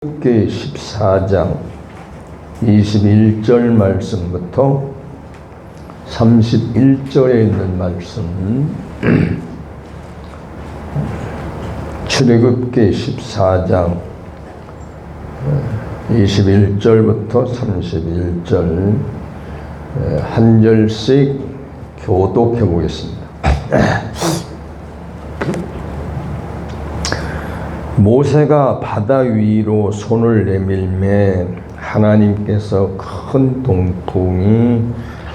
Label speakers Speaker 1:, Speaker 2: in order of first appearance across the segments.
Speaker 1: 기 14장 21절 말씀부터 31절에 있는 말씀, 출애굽기 14장 21절부터 31절 한 절씩 교독해 보겠습니다. 모세가 바다 위로 손을 내밀매 하나님께서 큰 동풍이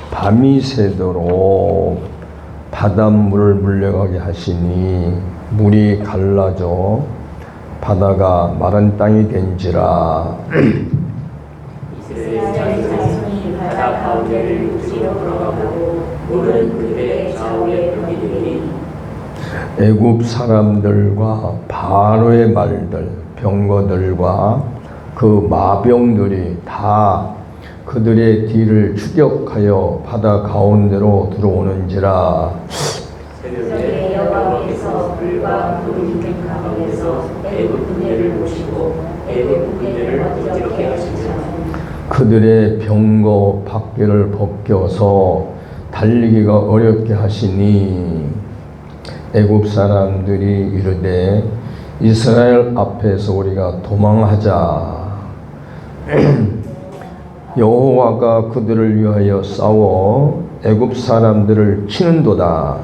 Speaker 1: 밤이 새도록 바닷물을 물려가게 하시니 물이 갈라져 바다가 마른 땅이 된지라.
Speaker 2: 이스라엘 자손이 바다 가운데를 육지로 걸어가고 물은 그들의 좌우에 벽이 되니
Speaker 1: 애굽 사람들과 바로의 말들, 병거들과 그 마병들이 다 그들의 뒤를 추격하여 바다 가운데로 들어오는지라.
Speaker 2: 새벽에 여호와께서 불과 구름 있는 가운데서 애굽 군대를 모시고 애굽 군대를 어지럽게 하시니라. 그들의
Speaker 1: 병거 밖에를 벗겨서 달리기가 어렵게 하시니 애굽 사람들이 이르되 이스라엘 앞에서 우리가 도망하자. 여호와가 그들을 위하여 싸워 애굽 사람들을 치는도다.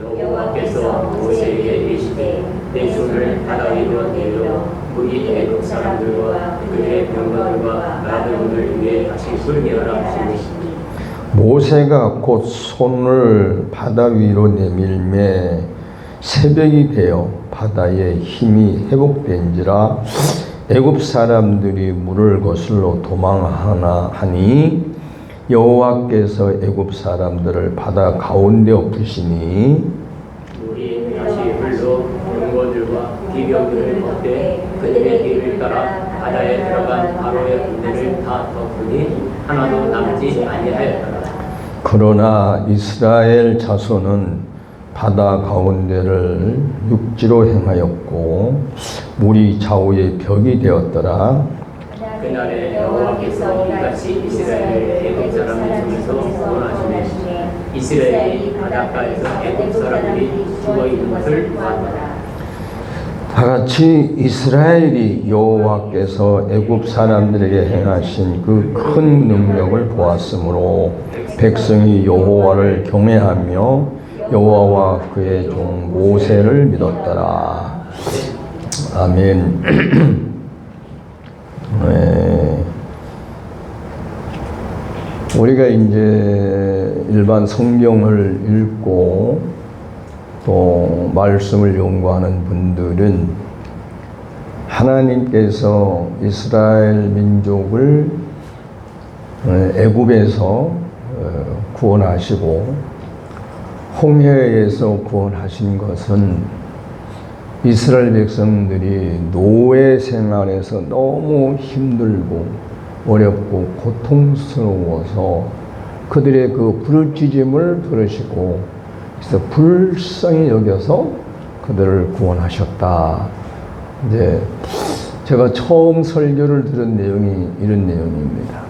Speaker 2: 여호와께서 모세에게 이르시되 내 손을 바다 위로 내밀어 물이 애굽 사람들과 그들의 병거들과 나병을 위해 다시 쏠게 하라 하시니
Speaker 1: 모세가 곧 손을 바다 위로 내밀매 새벽이 되어 바다의 힘이 회복된지라. 애굽 사람들이 물을 거슬러 도망하나 하니 여호와께서 애굽 사람들을 바다 가운데 엎으시니
Speaker 2: 물이 다시 흘러 병거들과 기병들을 덮되 그들의 뒤를 따라 바다에 들어간 바로의 군대를 다 덮으니 하나도 남지 아니하였더라.
Speaker 1: 그러나 이스라엘 자손은 바다 가운데를 육지로 행하였고 물이 좌우의 벽이 되었더라.
Speaker 2: 그날에 여호와께서 이같이 이스라엘을 애굽 사람의 손에서 구원하시매 이스라엘이 바닷가에서 애굽 사람들이 죽어 있는 것을 보았더라.
Speaker 1: 다같이 이스라엘이 여호와께서 애굽 사람들에게 행하신 그 큰 능력을 보았으므로 백성이 여호와를 경외하며 여호와와 그의 종 모세를 믿었더라. 아멘. 네. 우리가 이제 일반 성경을 읽고 또 말씀을 연구하는 분들은 하나님께서 이스라엘 민족을 애굽에서 구원하시고 홍해에서 구원하신 것은 이스라엘 백성들이 노예 생활에서 너무 힘들고 어렵고 고통스러워서 그들의 그 부르짖음을 들으시고 그래서 불쌍히 여겨서 그들을 구원하셨다. 이제 제가 처음 설교를 들은 내용이 이런 내용입니다.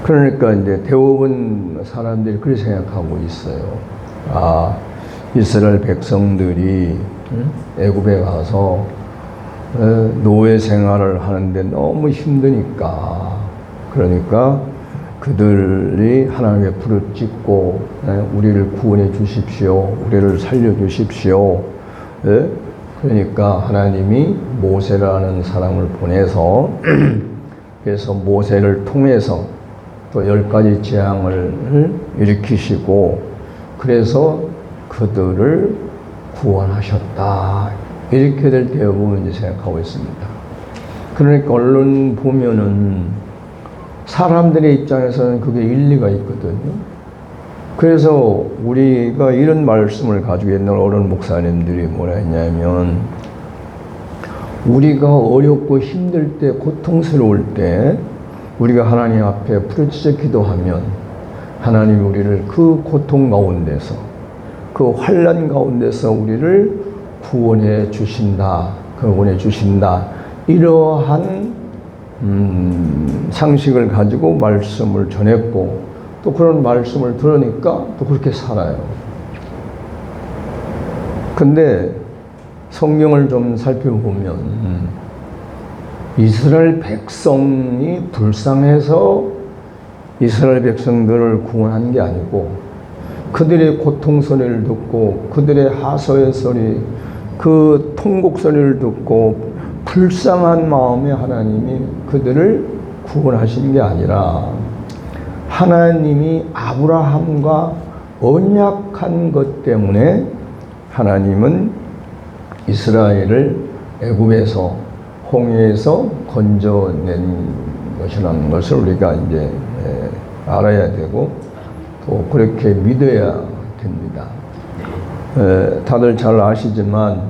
Speaker 1: 그러니까 이제 대부분 사람들이 그렇게 생각하고 있어요. 아, 이스라엘 백성들이 애굽에 가서 노예 생활을 하는데 너무 힘드니까 그러니까 그들이 하나님께 부르짖고 우리를 구원해 주십시오. 우리를 살려 주십시오. 그러니까 하나님이 모세라는 사람을 보내서 그래서 모세를 통해서 또 10가지 재앙을 일으키시고 그래서 그들을 구원하셨다. 이렇게들 대부분 생각하고 있습니다. 그러니까 언론 보면은 사람들의 입장에서는 그게 일리가 있거든요. 그래서 우리가 이런 말씀을 가지고 옛날 어른 목사님들이 뭐라 했냐면 우리가 어렵고 힘들 때 고통스러울 때 우리가 하나님 앞에 부르짖어 기도하면 하나님이 우리를 그 고통 가운데서 그 환난 가운데서 우리를 구원해 주신다. 구원해 주신다. 이러한 상식을 가지고 말씀을 전했고 또 그런 말씀을 들으니까 또 그렇게 살아요. 근데 성경을 좀 살펴보면 이스라엘 백성이 불쌍해서 이스라엘 백성들을 구원한 게 아니고 그들의 고통 소리를 듣고 그들의 하소의 소리, 그 통곡 소리를 듣고 불쌍한 마음에 하나님이 그들을 구원하신 게 아니라 하나님이 아브라함과 언약한 것 때문에 하나님은 이스라엘을 애굽에서 홍해에서 건져낸 것이라는 것을 우리가 이제 알아야 되고 또 그렇게 믿어야 됩니다. 다들 잘 아시지만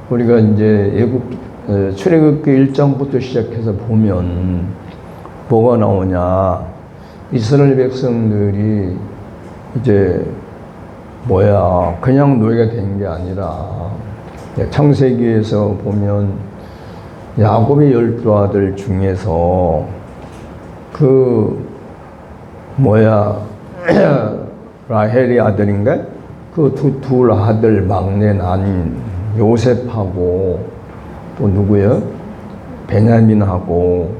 Speaker 1: 우리가 이제 애굽 출애굽기 1장부터 시작해서 보면 뭐가 나오냐, 이스라엘 백성들이 이제 그냥 노예가 된 게 아니라 창세기에서 보면 야곱의 12아들 중에서 라헬의 아들인가? 그 둘 아들 막내 난 요셉하고 또 누구요? 베냐민하고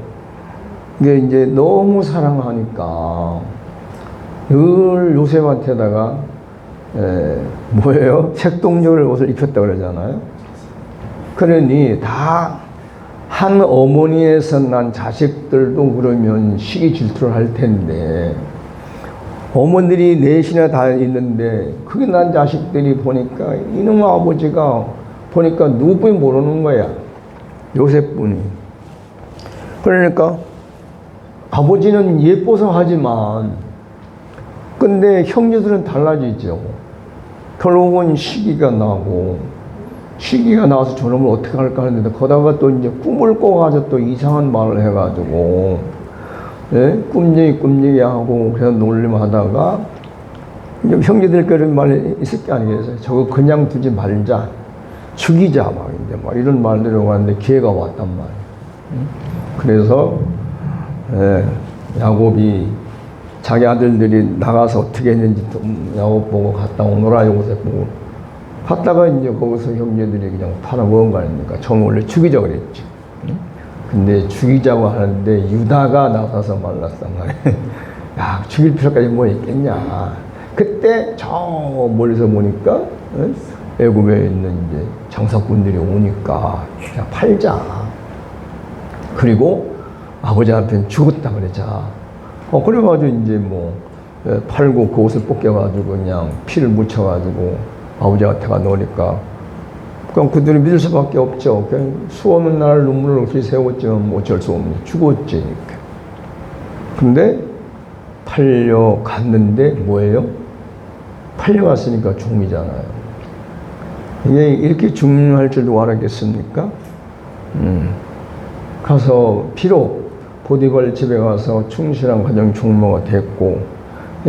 Speaker 1: 이게 이제 너무 사랑하니까 늘 요셉한테다가 색동절 옷을 입혔다 그러잖아요. 그러니 다 한 어머니에서 난 자식들도 그러면 시기 질투를 할 텐데 어머니들이 넷이나 다 있는데 그게 난 자식들이 보니까 이놈 아버지가 보니까 누구뿐이 모르는 거야. 요셉뿐이. 그러니까 아버지는 예뻐서 하지만 근데 형제들은 달라지죠. 결국은 시기가 나와서 저놈을 어떻게 할까 하는데 거다가 또 이제 꿈을 꿔가지고 또 이상한 말을 해가지고 꿈얘기 하고 그래서 놀림하다가 이제 형제들끼리 말 있을 게 아니겠어요. 저거 그냥 두지 말자, 죽이자 막 이제 막 이런 말들이 오는데 기회가 왔단 말이에요. 그래서 야곱이 자기 아들들이 나가서 어떻게 했는지 야곱 보고 갔다 오너라 요셉 보고 갔다가 이제 거기서 형제들이 그냥 팔아먹은 거 아닙니까? 처음 원래 죽이자 그랬지. 근데 죽이자고 하는데 유다가 나서서 말랐단 말이에요. 야, 죽일 필요까지 뭐 있겠냐. 그때 저 멀리서 보니까 애굽에 있는 이제 장사꾼들이 오니까 그냥 팔자. 그리고 아버지 앞에 죽었다 그러자. 그래가지고 이제 팔고 그 옷을 벗겨가지고 그냥 피를 묻혀가지고 아버지한테가 넣으니까 그럼 그들이 믿을 수밖에 없죠. 그냥 수 없는 날 눈물을 없이 세웠지만 어쩔 수 없는 죽었지. 근데 팔려갔는데 뭐예요? 팔려갔으니까 종이잖아요. 이게 이렇게 중요할 줄도 알았겠습니까? 가서 비록 보디발 집에 가서 충실한 가정 종모가 됐고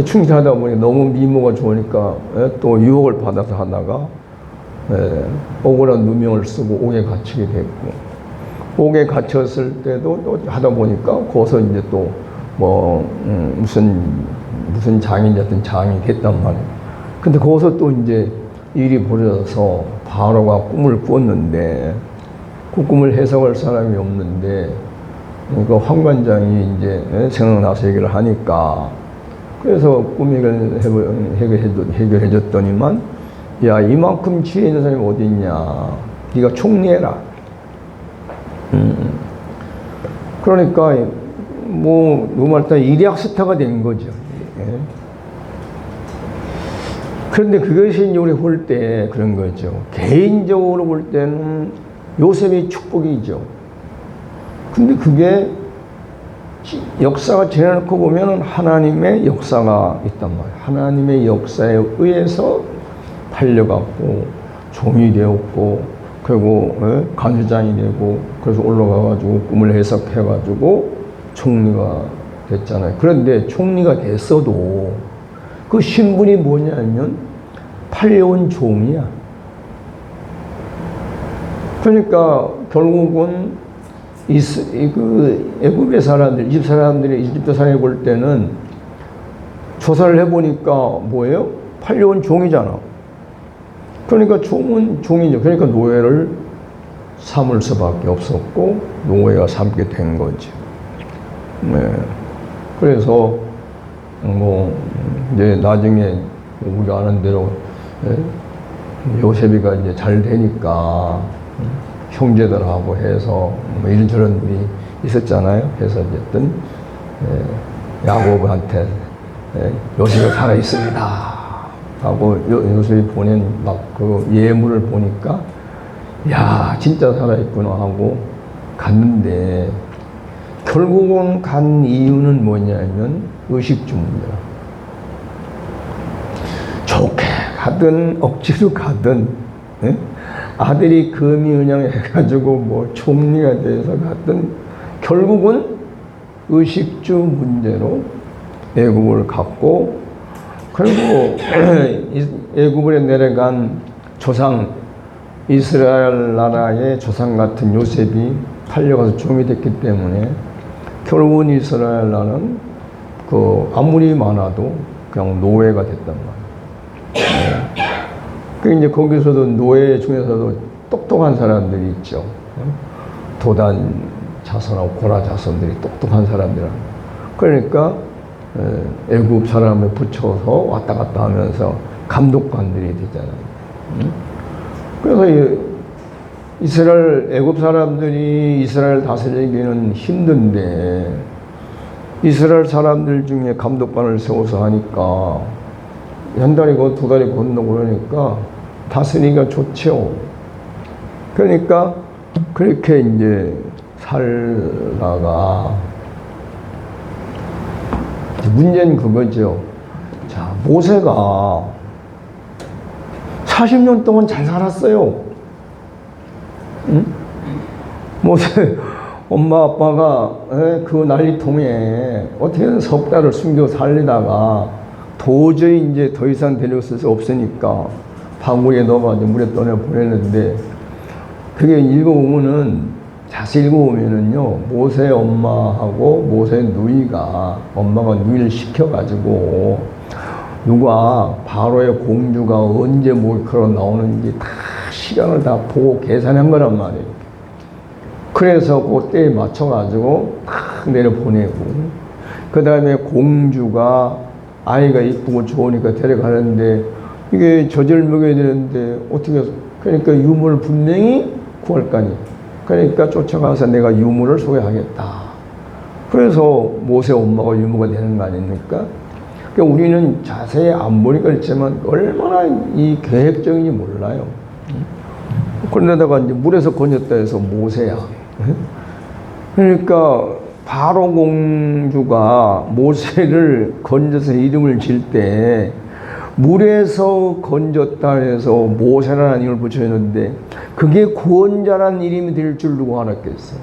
Speaker 1: 충실하다 보니 너무 미모가 좋으니까 또 유혹을 받아서 하다가 억울한 누명을 쓰고 옥에 갇히게 됐고 옥에 갇혔을 때도 또 하다 보니까 거기서 이제 또 무슨 장인이었던 장이 됐단 말이에요. 근데 거기서 또 이제 일이 벌어져서 바로가 꿈을 꾸었는데 그 꿈을 해석할 사람이 없는데 그 황관장이 이제 생각나서 얘기를 하니까 그래서 꿈 해결해 줬더니만 야, 이만큼 지혜 있는 사람이 어디 있냐. 네가 총리해라. 그러니까 누구말따 일약 스타가 된 거죠. 예. 그런데 그것이 우리 볼 때 그런 거죠. 개인적으로 볼 때는 요셉의 축복이죠. 근데 그게 역사가 지나놓고 보면 하나님의 역사가 있단 말이에요. 하나님의 역사에 의해서 팔려갔고 종이 되었고 그리고 간주장이 되고 그래서 올라가가지고 꿈을 해석해가지고 총리가 됐잖아요. 그런데 총리가 됐어도 그 신분이 뭐냐면 팔려온 종이야. 그러니까 결국은 그 애굽의 사람들, 이집트 사람들이 이집트 사람이 볼 때는 조사를 해보니까 뭐예요? 팔려온 종이잖아. 그러니까 종은 종이죠. 그러니까 노예를 삼을 수밖에 없었고 노예가 삼게 된 거죠. 네. 그래서 뭐 이제 나중에 우리가 아는 대로 요셉이가 이제 잘 되니까 형제들하고 해서 뭐 이런저런 일이 있었잖아요. 그래서 어쨌든 야곱한테 요셉이 살아 있습니다 하고 요셉이 보낸 막 그 예물을 보니까 야 진짜 살아 있구나 하고 갔는데 결국은 간 이유는 뭐냐면 의식주 문제라. 좋게 가든 억지로 가든 아들이 금이은영 해가지고 뭐 총리가 돼서 갔든 결국은 의식주 문제로 애굽을 갔고 그리고 애굽에 내려간 조상 이스라엘 나라의 조상 같은 요셉이 팔려가서 종이 됐기 때문에 결국은 이스라엘 나라는 그 아무리 많아도 그냥 노예가 됐단 말이에요. 그 이제 거기서도 노예 중에서도 똑똑한 사람들이 있죠. 도단 자손하고 고라 자손들이 똑똑한 사람들이라. 그러니까 애굽 사람을 붙여서 왔다 갔다 하면서 감독관들이 되잖아요. 그래서 이스라엘 애굽 사람들이 이스라엘 다스리기는 힘든데 이스라엘 사람들 중에 감독관을 세워서 하니까 한 다리고 두 다리 건너고 그러니까 다스리기가 좋죠. 그러니까 그렇게 이제 살다가 문제는 그거죠. 자, 모세가 40년 동안 잘 살았어요. 응? 모세 엄마 아빠가 그 난리통에 어떻게든 석 달을 숨겨 살리다가 도저히 이제 더 이상 데려올 수 없으니까 바구니에 넣어가지고 물에 떠내 보냈는데 그게 읽어보면은 자세히 읽어보면은요 모세 엄마하고 모세 누이가 엄마가 누이를 시켜가지고 누가 바로의 공주가 언제 몰카로 나오는지 다 시간을 다 보고 계산한 거란 말이에요. 그래서 그때에 맞춰가지고 탁 내려보내고 그 다음에 공주가 아이가 이쁘고 좋으니까 데려가는데 이게 젖을 먹여야 되는데 어떻게 그러니까 유물을 분명히 구할 거 아니에요. 그러니까 쫓아가서 내가 유물을 소개하겠다. 그래서 모세 엄마가 유무가 되는 거 아닙니까? 그러니까 우리는 자세히 안 보니까 그렇지만 얼마나 이 계획적인지 몰라요. 그런데다가 이제 물에서 건졌다 해서 모세야. 그러니까 바로 공주가 모세를 건져서 이름을 질 때 물에서 건졌다 해서 모세라는 이름을 붙여줬는데 그게 구원자라는 이름이 될 줄 누가 알았겠어.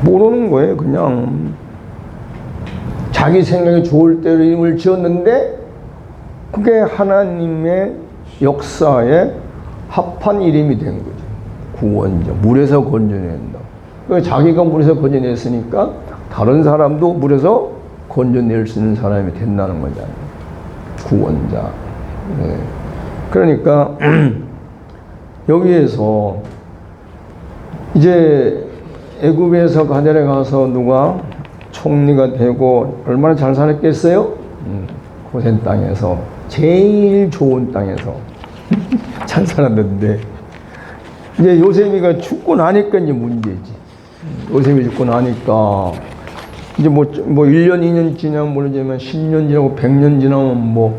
Speaker 1: 모르는 거예요. 그냥 자기 생각이 좋을 대로 이름을 지었는데 그게 하나님의 역사에 합한 이름이 된 거죠. 구원자. 물에서 건져낸다. 자기가 물에서 건져냈으니까 다른 사람도 물에서 건져낼 수 있는 사람이 된다는 거잖아요. 구원자. 네. 그러니까 여기에서 이제 애굽에서 가데에 가서 누가 총리가 되고 얼마나 잘 살았겠어요? 고센 땅에서 제일 좋은 땅에서 잘 살았는데 이제 요셉이가 죽고 나니까 이제 문제지. 요셉이 죽고 나니까 이제 뭐 1년, 2년 지나면 모르지만 10년 지나고 100년 지나면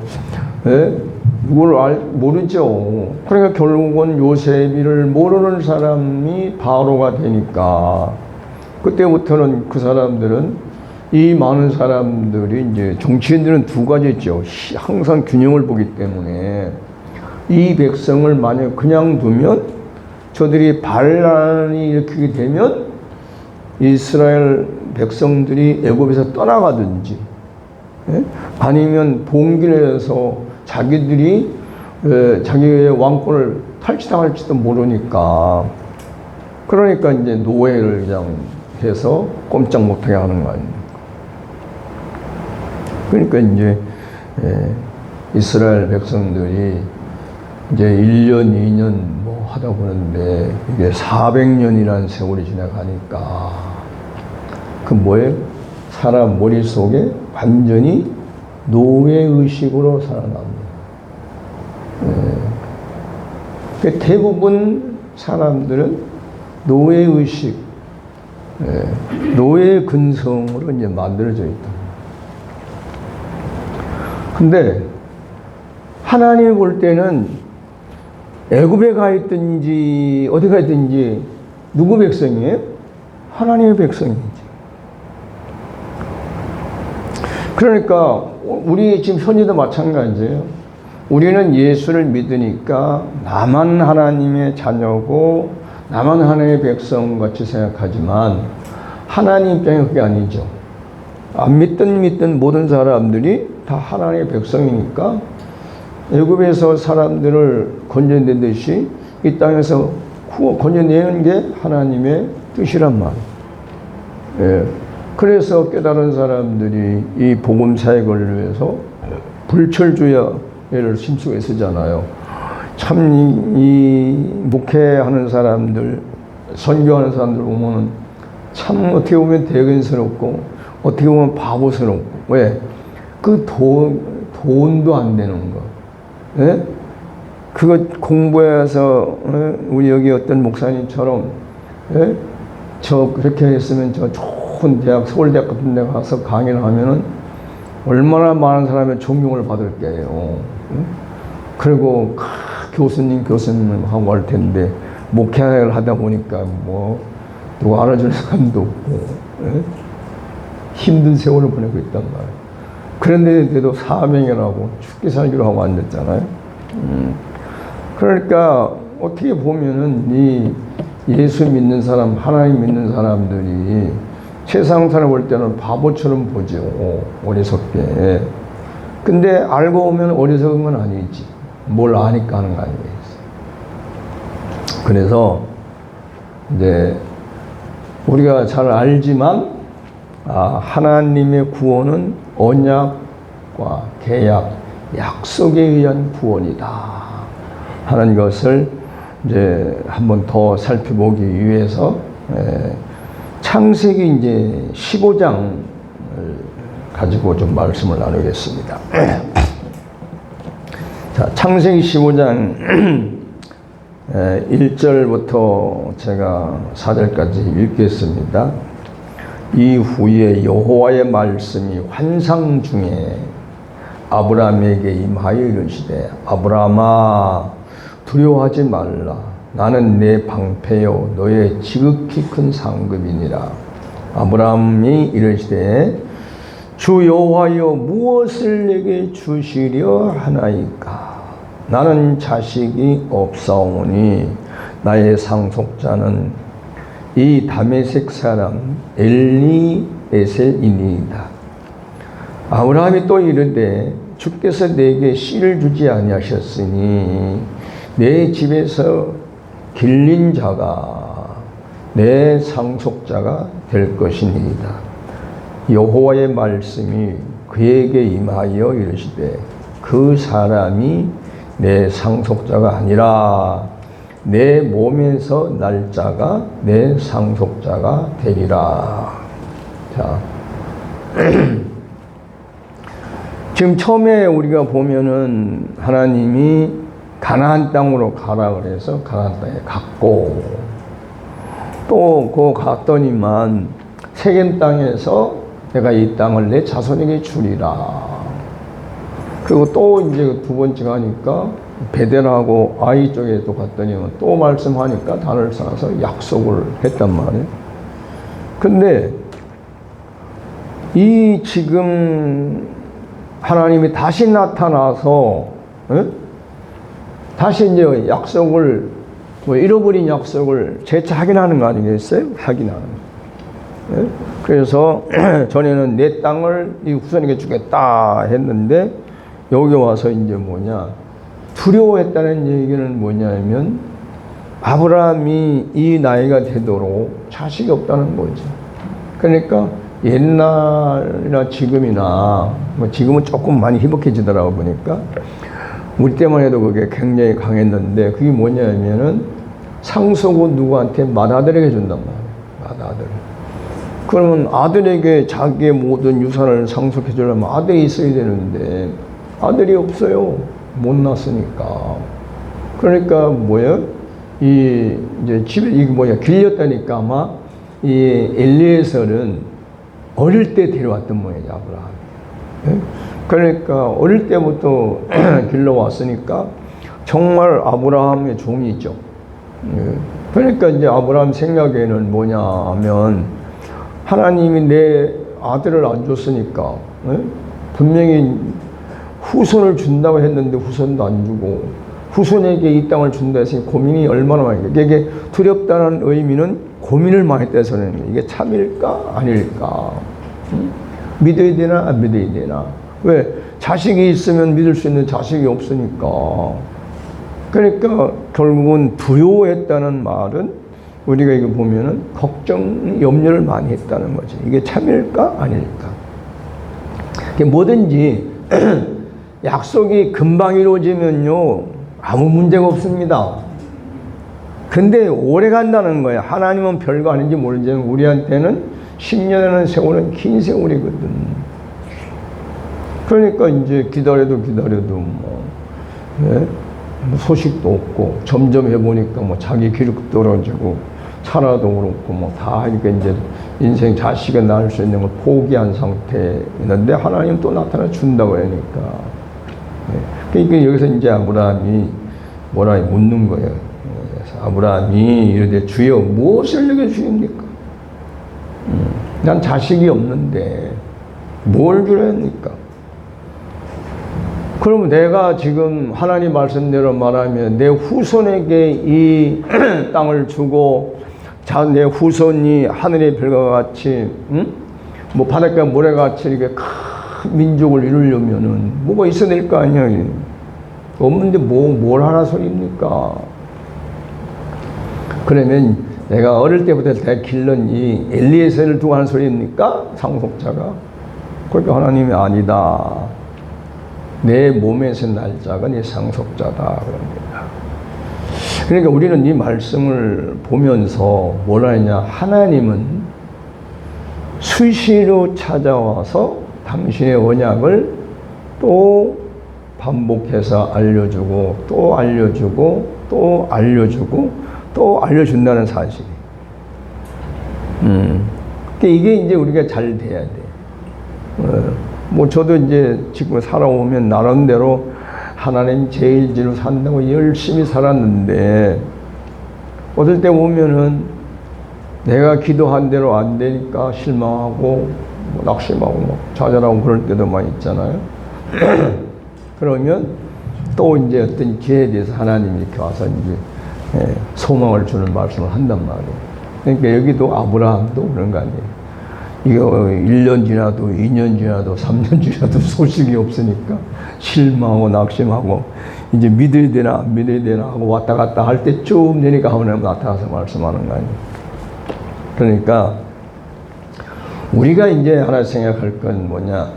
Speaker 1: 이걸 모르죠. 그러니까 결국은 요셉이를 모르는 사람이 바로가 되니까 그때부터는 그 사람들은 이 많은 사람들이 이제 정치인들은 두 가지 있죠. 항상 균형을 보기 때문에 이 백성을 만약 그냥 두면 저들이 반란이 일으키게 되면 이스라엘 백성들이 애굽에서 떠나가든지 아니면 봉기를 해서 자기들이 자기의 왕권을 탈취당할지도 모르니까 그러니까 이제 노예를 그냥 해서 꼼짝 못하게 하는 거 아닙니까? 그러니까 이제 이스라엘 백성들이 이제 1년, 2년 뭐 하다 보는데 이게 400년이라는 세월이 지나가니까 그 뭐예요? 사람 머릿속에 완전히 노예의식으로 살아납니다. 그 대부분 사람들은 노예의식, 노예 근성으로 이제 만들어져 있다. 근데 하나님이 볼 때는 애굽에 가 있든지 어디 가 있든지 누구 백성이에요? 하나님의 백성이지. 그러니까 우리 지금 현재도 마찬가지예요. 우리는 예수를 믿으니까 나만 하나님의 자녀고 나만 하나님의 백성같이 생각하지만 하나님 입장에 그게 아니죠. 안 믿든 모든 사람들이 다 하나님의 백성이니까 애굽에서 사람들을 건져내듯이 이 땅에서 건져내는 게 하나님의 뜻이란 말이에요. 그래서 깨달은 사람들이 이 복음 사역을 위해서 불철주야를 심수에 쓰잖아요. 참 이 목회하는 사람들, 선교하는 사람들 보면은 참 어떻게 보면 대견스럽고 어떻게 보면 바보스럽고. 왜? 그 돈도 안 되는 거. 예? 그거 공부해서 우리 여기 어떤 목사님처럼 저 그렇게 했으면 저 좋은 대학, 서울대학 같은 데 가서 강의를 하면은 얼마나 많은 사람의 존경을 받을게요. 그리고 교수님하고 할 텐데 목회를 하다 보니까 뭐 누가 알아주는 사람도 없고 힘든 세월을 보내고 있단 말이에요. 그런데도 사명이라고 죽기 살기로 하고 앉았잖아요. 그러니까 어떻게 보면은 이 예수 믿는 사람, 하나님 믿는 사람들이 세상 사람 볼 때는 바보처럼 보죠. 어리석게. 근데 알고 보면 어리석은 건 아니지. 뭘 아니까 하는 거 아니겠어요. 그래서 이제 우리가 잘 알지만 하나님의 구원은 언약과 계약, 약속에 의한 구원이다 하는 것을 이제 한번 더 살펴보기 위해서 창세기 이제 15장을 가지고 좀 말씀을 나누겠습니다. 자, 창세기 15장 1절부터 제가 4절까지 읽겠습니다. 이후에 여호와의 말씀이 환상 중에 아브라함에게 임하여 이르시되 아브라함아 두려워하지 말라. 나는 내 방패요 너의 지극히 큰 상급이니라. 아브라함이 이르시되 주 여호와여 무엇을 내게 주시려 하나이까. 나는 자식이 없사오니 나의 상속자는 이 다메섹 사람 엘리에셀이니이다. 아브라함이 또 이르되 주께서 내게 씨를 주지 아니하셨으니 내 집에서 길린 자가 내 상속자가 될 것이니이다. 여호와의 말씀이 그에게 임하여 이르시되 그 사람이 내 상속자가 아니라 내 몸에서 날 자가 내 상속자가 되리라. 자, 지금 처음에 우리가 보면은 하나님이 가나안 땅으로 가라 그래서 가나안 땅에 갔고, 또 그 갔더니만 세겜 땅에서 내가 이 땅을 내 자손에게 주리라. 그리고 또 이제 두 번째 가니까 베델하고 아이 쪽에 또 갔더니 또 말씀하니까 단을 쌓아서 약속을 했단 말이에요. 근데 이 지금 하나님이 다시 나타나서 다시 이제 약속을 뭐 잃어버린 약속을 재차 확인하는 거 아니겠어요? 확인하는 거. 그래서 전에는 내 땅을 이 후손에게 주겠다 했는데 여기 와서 이제 뭐냐 두려워했다는 얘기는 뭐냐면 아브라함이 이 나이가 되도록 자식이 없다는 거죠. 그러니까 옛날이나 지금이나 뭐 지금은 조금 많이 희박해지더라고 보니까 우리 때만 해도 그게 굉장히 강했는데 그게 뭐냐면은 상속은 누구한테 맏아들에게 준단 말이에요. 맏아들. 그러면 아들에게 자기의 모든 유산을 상속해 주려면 아들이 있어야 되는데 아들이 없어요. 못 낳았으니까. 그러니까 뭐예요? 이제 집에 이게 뭐야 길렸다니까 아마 이 엘리에셀은 어릴 때 데려왔던 모양이야 아브라함. 예? 그러니까 어릴 때부터 길러왔으니까 정말 아브라함의 종이죠. 예? 그러니까 이제 아브라함 생각에는 뭐냐 하면 하나님이 내 아들을 안 줬으니까 예? 분명히 후손을 준다고 했는데 후손도 안 주고 후손에게 이 땅을 준다 했으니 고민이 얼마나 많이 이게 두렵다는 의미는 고민을 많이 했다 해서는 이게 참일까 아닐까 믿어야 되나 안 믿어야 되나 왜 자식이 있으면 믿을 수 있는 자식이 없으니까 그러니까 결국은 두려워했다는 말은 우리가 이거 보면은 걱정 염려를 많이 했다는 거지 이게 참일까 아닐까 뭐든지 약속이 금방 이루어지면요 아무 문제가 없습니다. 근데 오래 간다는 거야. 하나님은 별거 아닌지 모르지만 우리한테는 10년이라는 세월은 긴 세월이거든. 그러니까 이제 기다려도 뭐, 예? 뭐 소식도 없고 점점 해보니까 뭐 자기 기록 떨어지고 차라도 그렇고 뭐 다 하니까 이제 인생 자식을 낳을 수 있는 걸 포기한 상태에 있는데 하나님 또 나타나 준다고 하니까 그러니까 여기서 이제 아브라함이 뭐라 묻는 거예요. 그래서 아브라함이 이르되 주여 무엇을 내게 주입니까? 난 자식이 없는데 뭘 주려 합니까? 그러면 내가 지금 하나님 말씀대로 말하면 내 후손에게 이 땅을 주고 내 후손이 하늘의 별과 같이 뭐 바닷가 모래같이 이렇게 큰 민족을 이루려면은 뭐가 있어야 될 거 아니야. 없는데 뭘 하라 소리입니까? 그러면 내가 어릴 때부터 내가 길른 이 엘리에셀을 두고 하는 소리입니까? 상속자가. 그러니까 하나님이 아니다. 내 몸에서 날짜가 네 상속자다. 그럽니다. 그러니까 우리는 이 말씀을 보면서 뭐라 했냐. 하나님은 수시로 찾아와서 당신의 언약을 또 반복해서 알려주고 또 알려주고 또 알려주고 또 알려준다는 사실. 그러니까 이게 이제 우리가 잘 돼야 돼. 뭐 저도 이제 지금 살아오면 나름대로 하나님 제일지로 산다고 열심히 살았는데 어떨 때 보면은 내가 기도한 대로 안 되니까 실망하고 뭐 낙심하고 뭐 좌절하고 그럴 때도 많이 있잖아요. 그러면 또 이제 어떤 기회에 대해서 하나님이 이렇게 와서 이제 소망을 주는 말씀을 한단 말이에요. 그러니까 여기도 아브라함도 그런 거 아니에요. 이거 1년 지나도 2년 지나도 3년 지나도 소식이 없으니까 실망하고 낙심하고 이제 믿어야 되나 안 믿어야 되나 하고 왔다 갔다 할 때쯤 되니까 하나님 나타나서 말씀하는 거 아니에요. 그러니까 우리가 이제 하나 생각할 건 뭐냐.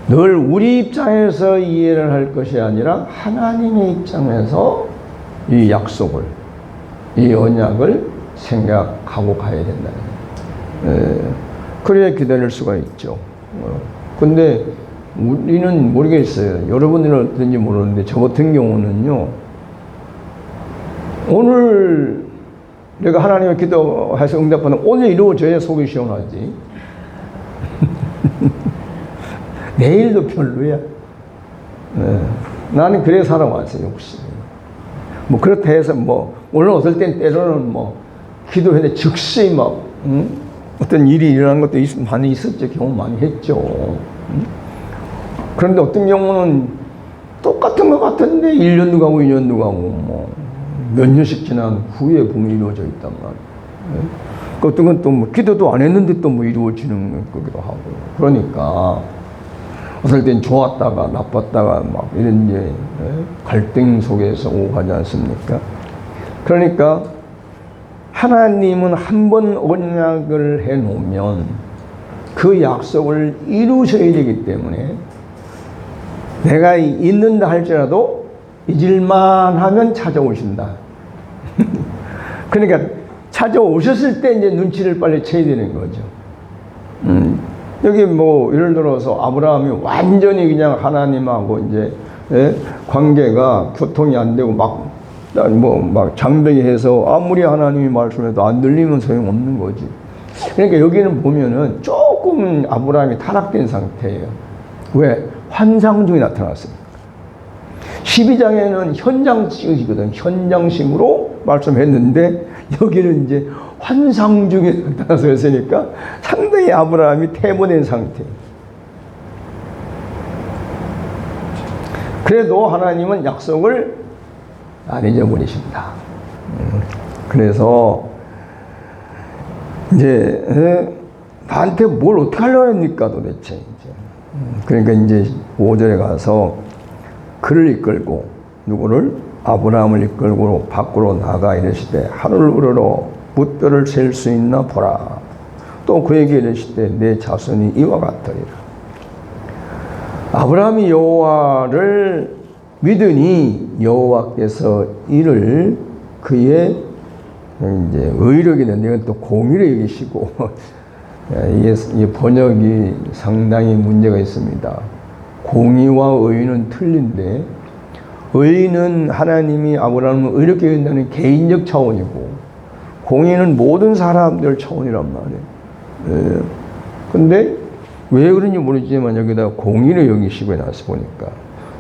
Speaker 1: 늘 우리 입장에서 이해를 할 것이 아니라 하나님의 입장에서 이 약속을, 이 언약을 생각하고 가야 된다. 그래야 기다릴 수가 있죠. 근데 우리는 모르겠어요. 여러분들은 어떤지 모르는데 저 같은 경우는요. 오늘 내가 하나님의 기도해서 응답하는 오늘 이루어져야 속이 시원하지. 내일도 별로야. 나는 그래 살아왔어요, 역시. 뭐 그렇다 해서 뭐 오늘 어떨 땐 때로는 뭐 기도했는데 즉시 막 어떤 일이 일어난 것도 많이 있었죠. 경험 많이 했죠. 그런데 어떤 경우는 똑같은 것 같은데 1년도 가고 2년도 가고 뭐 몇 년씩 지난 후에 보면 이루어져 있단 말이에요. 그 어떤 건 또 뭐 기도도 안 했는데 또 뭐 이루어지는 거기도 하고. 그러니까 어떨 땐 좋았다가 나빴다가 막 이런 이제 갈등 속에서 오고 가지 않습니까? 그러니까 하나님은 한 번 언약을 해 놓으면 그 약속을 이루셔야 되기 때문에 내가 잊는다 할지라도 잊을만 하면 찾아오신다. 그러니까 찾아오셨을 때 이제 눈치를 빨리 채야 되는 거죠. 여기 뭐 예를 들어서 아브라함이 완전히 그냥 하나님하고 이제 관계가 교통이 안 되고 막 장벽해서 아무리 하나님이 말씀해도 안 들리면 소용없는 거지. 그러니까 여기는 보면은 조금 아브라함이 타락된 상태예요. 왜? 환상 중에 나타났어요. 12장에는 현장식이거든. 현장식으로 말씀했는데 여기는 이제 환상 중에 나타나서 했으니까 상당히 아브라함이 퇴보된 상태예요. 그래도 하나님은 약속을 안 잊어버리신다. 그래서 이제 나한테 뭘 어떻게 하려고 합니까 도대체. 그러니까 이제 5절에 가서 그를 이끌고 누구를? 아브라함을 이끌고 밖으로 나가 이르시되 하늘 우러러 뭇별을 셀 수 있나 보라. 또 그에게 이르시되 내 자손이 이와 같으리라. 아브라함이 여호와를 믿으니 여호와께서 이를 그의 이제 의력이 되는데 이건 또 공의를 여기시고 이게 번역이 상당히 문제가 있습니다. 공의와 의는 틀린데 의는 하나님이 아브라함을 의롭게 여긴다는 개인적 차원이고 공의는 모든 사람들 차원이란 말이에요. 근데 왜 그런지 모르지만 여기다 공의를 여기시고 해놨어 보니까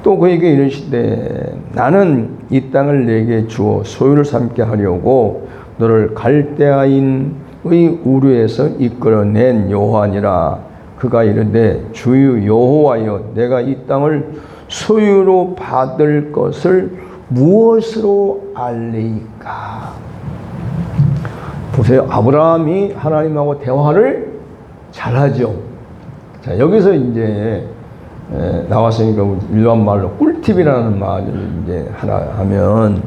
Speaker 1: 또 그에게 이르시되 나는 이 땅을 내게 주어 소유를 삼게 하려고 너를 갈대아인의 우르에서 이끌어낸 여호와니라. 그가 이르되 주유 여호와여 내가 이 땅을 소유로 받을 것을 무엇으로 알리까? 보세요. 아브라함이 하나님하고 대화를 잘하죠. 자, 여기서 이제 나왔으니까 일반 말로 꿀팁이라는 말을 이제 하나 하면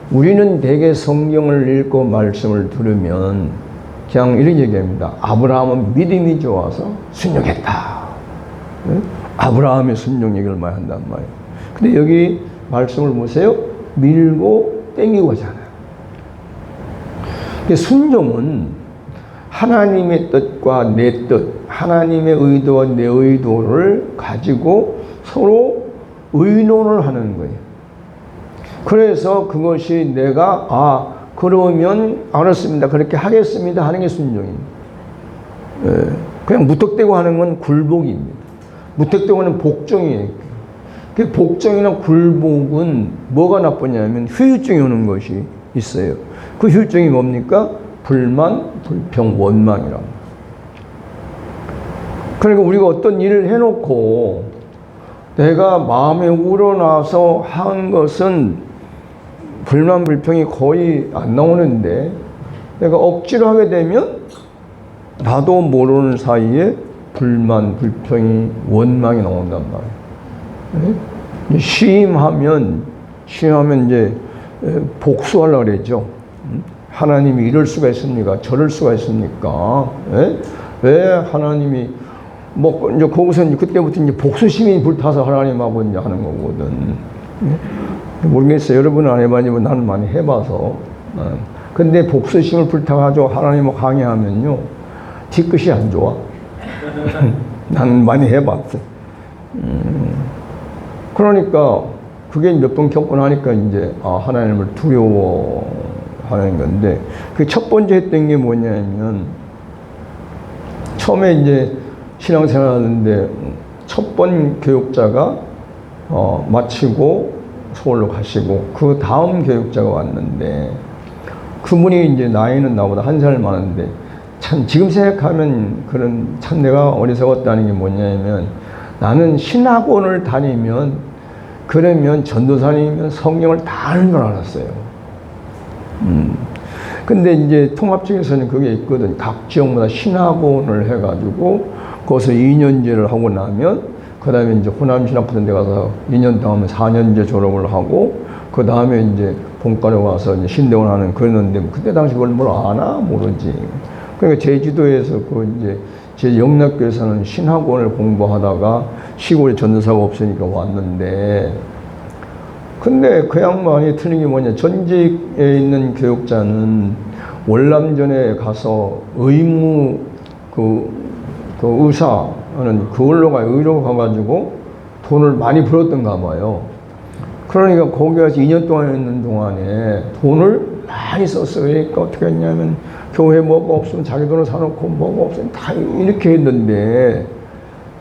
Speaker 1: 우리는 대개 성경을 읽고 말씀을 들으면 그냥 이런 얘기합니다. 아브라함은 믿음이 좋아서 순종했다. 아브라함의 순종 얘기를 많이 한단 말이에요. 근데 여기 말씀을 보세요. 밀고 땡기고 하잖아요. 순종은 하나님의 뜻과 내 뜻, 하나님의 의도와 내 의도를 가지고 서로 의논을 하는 거예요. 그래서 그것이 내가 그러면 알았습니다. 그렇게 하겠습니다. 하는 게 순종입니다. 그냥 무턱대고 하는 건 굴복입니다. 무턱대고 하는 복종이에요. 그 복종이나 굴복은 뭐가 나쁘냐면 후유증이 오는 것이 있어요. 그 후유증이 뭡니까? 불만, 불평, 원망이라. 그러니까 우리가 어떤 일을 해놓고 내가 마음에 우러나서 한 것은 불만, 불평이 거의 안 나오는데 내가 억지로 하게 되면 나도 모르는 사이에 불만, 불평이, 원망이 나온단 말이에요. 시임하면 이제 복수하려고 그러죠. 하나님이 이럴 수가 있습니까? 저럴 수가 있습니까? 왜 하나님이 이제 거기서 이제 그때부터 이제 복수심이 불타서 하나님하고 이제 하는 거거든. 모르겠어요. 여러분은 안 해봤지만 나는 많이 해봐서. 근데 복수심을 불타가지고 하나님하고 항의하면요, 뒤끝이 안 좋아. 나는 많이 해봤어. 그러니까 그게 몇 번 겪고 나니까 이제 하나님을 두려워하는 건데 그 첫 번째 했던 게 뭐냐면 처음에 이제 신앙생활 하는데 첫 번 교육자가 마치고 서울로 가시고 그 다음 교육자가 왔는데 그분이 이제 나이는 나보다 한 살 많은데 참 지금 생각하면 그런 참 내가 어리석었다는 게 뭐냐면 나는 신학원을 다니면 그러면 전도사님이면 성경을 다 아는 걸 알았어요. 근데 이제 통합청에서는 그게 있거든. 각 지역마다 신학원을 해가지고 거기서 2년제를 하고 나면 그 다음에 이제 호남신학 같은 데 가서 2년 다음에 4년제 졸업을 하고 그 다음에 이제 본가에 와서 이제 신대원 하는 그랬는데 그때 당시 그걸 뭘 아나 모르지. 그러니까 제주도에서 그 이제 제 영락교에서는 신학원을 공부하다가 시골에 전도사가 없으니까 왔는데 근데 그 양반이 틀린 게 뭐냐 전직에 있는 교육자는 월남전에 가서 의무 그 의사는 그걸로 의료로 가가지고 돈을 많이 벌었던가 봐요. 그러니까 거기 가서 2년 동안 있는 동안에 돈을 많이 썼어요. 그러니까 어떻게 했냐면 교회 뭐가 없으면 자기 돈을 사놓고 뭐가 없으면 다 이렇게 했는데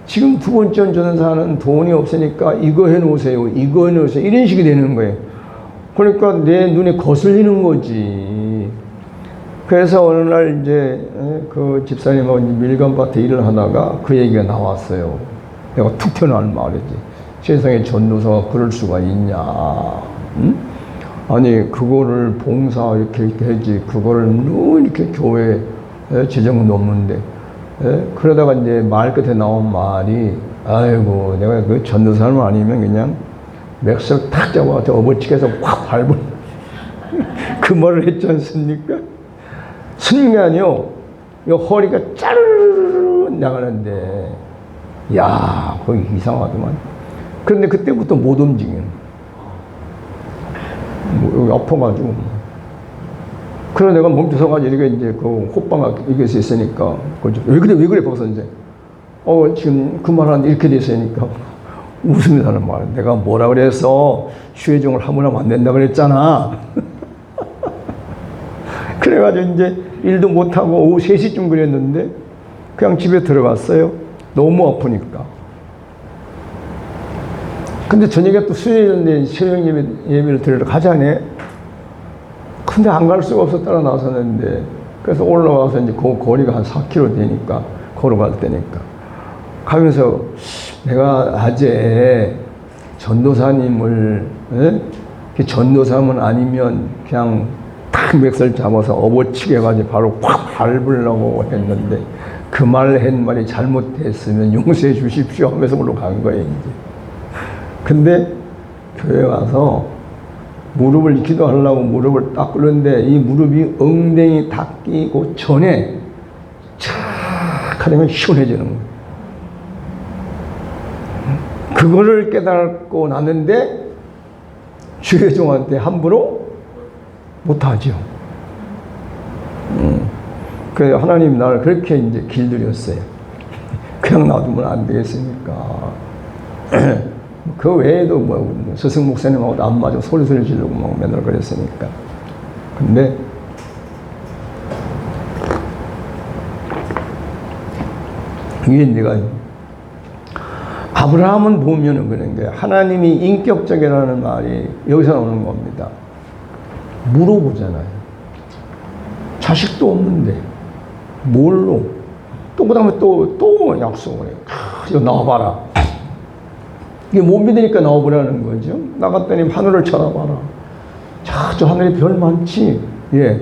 Speaker 1: 지금 두 번째 전사는 돈이 없으니까 이거 해놓으세요. 이거 해놓으세요. 이런 식이 되는 거예요. 그러니까 내 눈에 거슬리는 거지. 그래서 어느 날 이제 그 집사님하고 밀감밭에 일을 하다가 그 얘기가 나왔어요. 내가 툭 튀어나온 말이지. 세상에 전도사가 그럴 수가 있냐. 응? 아니 그거를 봉사 이렇게 하지 그거를 늘 이렇게 교회 재정도 없는데 그러다가 이제 말 끝에 나온 말이 아이고 내가 그 전도사님 아니면 그냥 맥살 탁 잡아서 업어치게서 확 밟은 그 말을 했지 않습니까? 순간이요 허리가 짜르르 나가는데 야 거기 이상하더만. 그런데 그때부터 못 움직여. 여기 아파가지고. 그래서 내가 멈춰서가지고 이게 이제 그 호빵가 이게 있으니까 왜 그래 박 선생? 지금 그 말하는데 이렇게 됐으니까 웃음이 나는 말. 내가 뭐라 그래서 휴회종을 하면 안 된다 그랬잖아. 그래가지고 이제 일도 못하고 오후 3시쯤 그랬는데 그냥 집에 들어갔어요. 너무 아프니까. 근데 저녁에 또 수요일인데 수요일 예배를 드리러 가자네. 근데 안 갈 수가 없어 따라 나섰는데 그래서 올라가서 이제 그 거리가 한 4km 되니까 걸어갈 때니까 가면서 내가 아재 전도사님을 전도사면 아니면 그냥 탁 맥살 잡아서 업어치게 해가지고 바로 확 밟으려고 했는데 그 말 한 말이 잘못됐으면 용서해 주십시오 하면서 올라간 거예요 이제. 근데 교회 와서 무릎을 기도하려고 무릎을 딱 꿇는데 이 무릎이 엉덩이 닿기고 전에 착 하면 시원해지는 거예요. 그거를 깨닫고 나는데 주회종한테 함부로 못하죠. 그래서 하나님 나를 그렇게 이제 길들였어요. 그냥 놔두면 안 되겠으니까. 그 외에도 뭐 스승 목사님하고도 안 맞아 소리 지르고 막 맨날 그랬으니까. 근데 이게 내가 아브라함은 보면은 그런 거예요. 하나님이 인격적이라는 말이 여기서 나오는 겁니다. 물어보잖아요. 자식도 없는데 뭘로? 또 그 다음에 또 약속을 해요. 이거 나와봐라. 이게 못 믿으니까 나와보라는 거죠. 나갔더니 하늘을 쳐다봐라. 저 하늘에 별 많지? 예.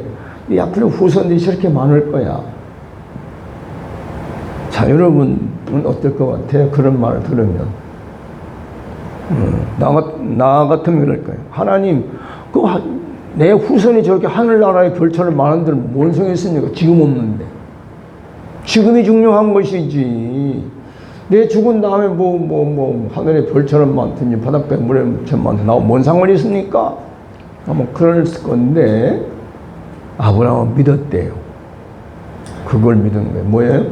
Speaker 1: 이 앞으로 후손들이 저렇게 많을 거야. 자, 여러분은 어떨 것 같아요? 그런 말을 들으면. 나 같으면 그럴 거예요. 하나님, 내 후손이 저렇게 하늘나라의 별처럼 많은들 뭔 소용이 있습니까? 지금 없는데. 지금이 중요한 것이지. 내 죽은 다음에 하늘의 별처럼 많더니 바닷가에 물처럼 많더니 나하고 뭔 상관이 있습니까? 아마 그럴 건데, 아브라함은 믿었대요. 그걸 믿은 거예요. 뭐예요?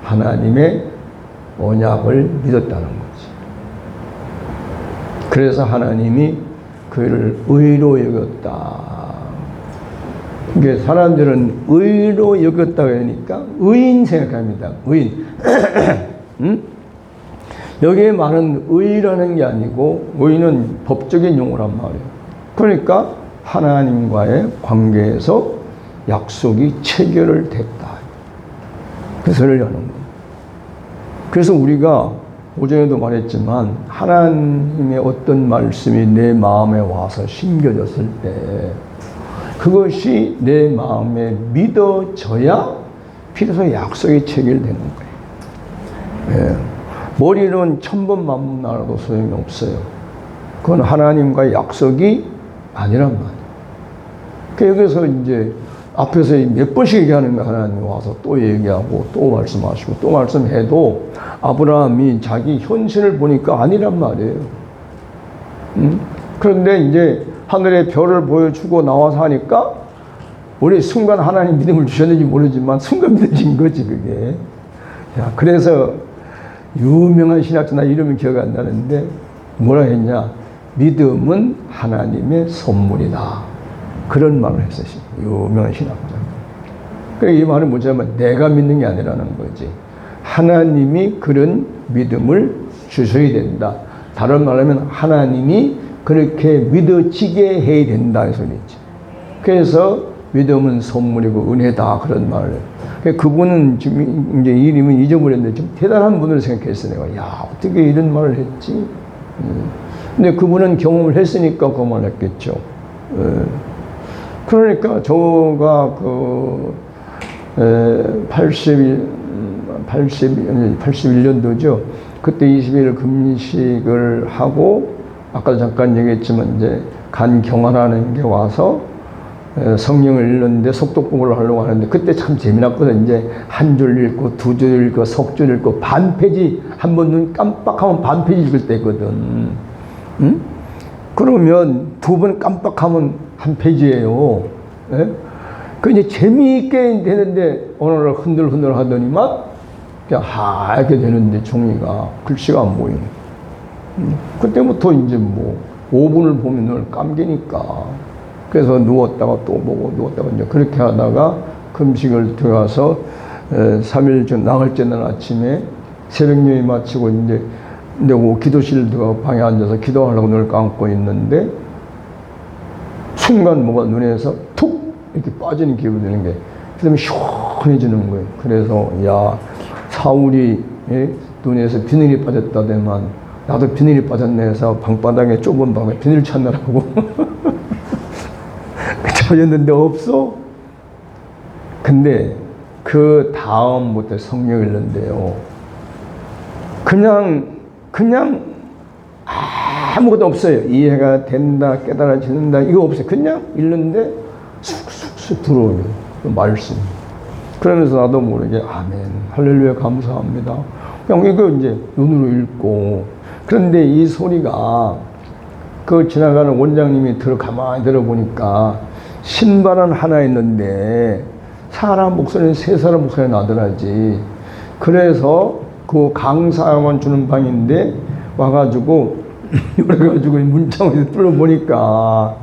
Speaker 1: 하나님의 언약을 믿었다는 거지. 그래서 하나님이 그를 의로 여겼다. 이게 사람들은 의로 여겼다 그러니까 의인 생각합니다. 의인. 여기에 말은 의라는 게 아니고 의는 법적인 용어란 말이에요. 그러니까 하나님과의 관계에서 약속이 체결됐다. 그 소리를 하는 거예요. 그래서 우리가 오전에도 말했지만 하나님의 어떤 말씀이 내 마음에 와서 심겨졌을 때 그것이 내 마음에 믿어져야 비로소 약속이 체결되는 거예요. 예. 머리는 천번 만번 나라도 소용이 없어요. 그건 하나님과의 약속이 아니란 말이에요. 그 여기서 이제 앞에서 몇 번씩 얘기하는 거 하나님이 와서 또 얘기하고 또 말씀하시고 또 말씀해도 아브라함이 자기 현실을 보니까 아니란 말이에요. 그런데 이제 하늘의 별을 보여주고 나와서 하니까 우리 순간 하나님 믿음을 주셨는지 모르지만 순간 믿어진 거지 그게. 야, 그래서 유명한 신학자, 나 이름이 기억이 안 나는데 뭐라 했냐, 믿음은 하나님의 선물이다, 그런 말을 했어요. 유명한 신학자. 그러니까 이 말은 뭐냐면 내가 믿는 게 아니라는 거지, 하나님이 그런 믿음을 주셔야 된다. 다른 말로 하면 하나님이 그렇게 믿어지게 해야 된다 이 소리지. 그래서 믿음은 선물이고 은혜다, 그런 말을 해요. 그분은 지금 이제 이름을 잊어버렸는데 좀 대단한 분을 생각했어요. 내가 야, 어떻게 이런 말을 했지? 근데 그분은 경험을 했으니까 그 말을 했겠죠. 그러니까 저가 그 81년도죠. 그때 20일 금식을 하고 아까 잠깐 얘기했지만 이제 간 경화라는 게 와서 성경을 읽는데 속독법을 하려고 하는데 그때 참 재미났거든. 이제 한 줄 읽고 두 줄 읽고 석 줄 읽고 반 페이지, 한 번 눈 깜빡하면 반 페이지 읽을 때거든. 응? 그러면 두 번 깜빡하면 한 페이지예요. 예? 그 이제 재미있게 되는데 어느 날 흔들흔들 하더니만 그냥 하얗게 되는데 종이가 글씨가 안 보이네. 그때부터 이제 뭐 5분을 보면 늘 감기니까. 그래서 누웠다가 또 보고 누웠다가 이제 그렇게 하다가 금식을 들어가서 3일 전 나흘째 날 아침에 새벽 예배 마치고 이제 기도실 들어가 방에 앉아서 기도하려고 눈을 감고 있는데 순간 뭐가 눈에서 툭 이렇게 빠지는 기분이 드는 게, 그다음에 시원해지는 거예요. 그래서 야, 사울이 눈에서 비늘이 빠졌다더만 나도 비늘이 빠졌네 해서 방바닥에 좁은 방에 비늘 찾느라고 찾았는데 없어. 근데 그 다음부터 성경 읽는데요, 그냥 아무것도 없어요. 이해가 된다, 깨달아지는다, 이거 없어요. 그냥 읽는데 쑥쑥쑥 들어오는 말씀. 그러면서 나도 모르게 아멘, 할렐루야, 감사합니다. 그냥 이거 이제 눈으로 읽고. 그런데 이 소리가 그 지나가는 원장님이 가만히 들어보니까 신발은 하나 있는데 사람 목소리는 세 사람 목소리가 나더라지. 그래서 그 강사만 주는 방인데 와가지고 그래가지고 문창을 뚫어보니까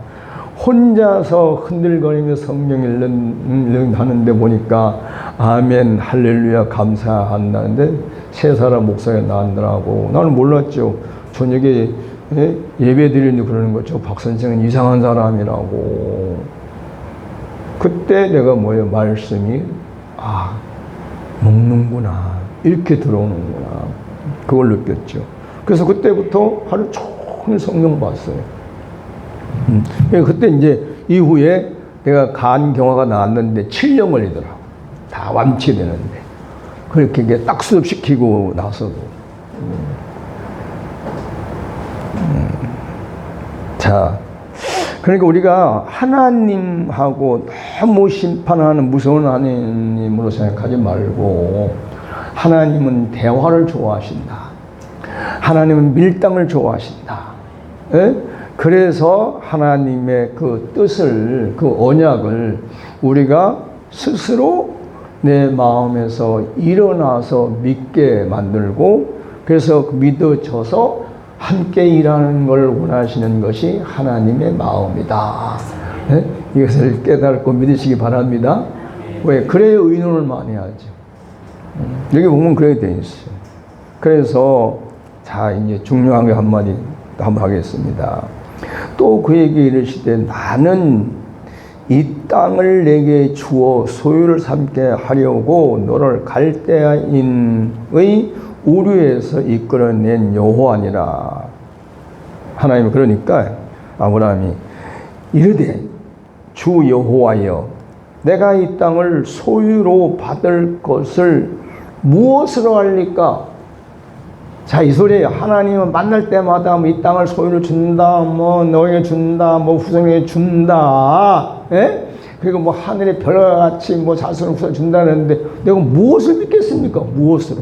Speaker 1: 혼자서 흔들거리며 성경 읽는다는데 보니까 아멘, 할렐루야, 감사한다는데 세 사람 목소리가 나더라고. 나는 몰랐죠. 저녁에 예배 드리는데 그러는 거죠. 박 선생은 이상한 사람이라고. 그때 내가 뭐예요? 말씀이 먹는구나, 이렇게 들어오는구나, 그걸 느꼈죠. 그래서 그때부터 하루 종일 성경 봤어요. 그때 이제 이후에 내가 간 경화가 나왔는데 7년 걸리더라고. 다 완치되는데. 그렇게 이게 딱 수습시키고 나서도. 자, 그러니까 우리가 하나님하고 너무 심판하는 무서운 하나님으로 생각하지 말고, 하나님은 대화를 좋아하신다. 하나님은 밀당을 좋아하신다. 예? 그래서 하나님의 그 뜻을, 그 언약을 우리가 스스로 내 마음에서 일어나서 믿게 만들고, 그래서 믿어져서 함께 일하는 걸 원하시는 것이 하나님의 마음이다. 네? 이것을 깨닫고 믿으시기 바랍니다. 왜? 그래야 의논을 많이 하죠. 여기 보면 그렇게 되어 있어요. 그래서 자, 이제 중요한 게 한마디 한번 하겠습니다. 또 그에게 이르시되 나는 이 땅을 내게 주어 소유를 삼게 하려고 너를 갈대아인의 우류에서 이끌어낸 여호와니라. 하나님은 그러니까 아브라함이 이르되 주 여호와여, 내가 이 땅을 소유로 받을 것을 무엇으로 할리까? 자, 이 소리예요. 하나님은 만날 때마다 뭐 이 땅을 소유로 준다, 뭐 너에게 준다, 뭐 후손에게 준다. 예? 그리고 뭐 하늘의 별과 같이 뭐 자손을 후손 준다는데 내가 무엇을 믿겠습니까? 무엇으로?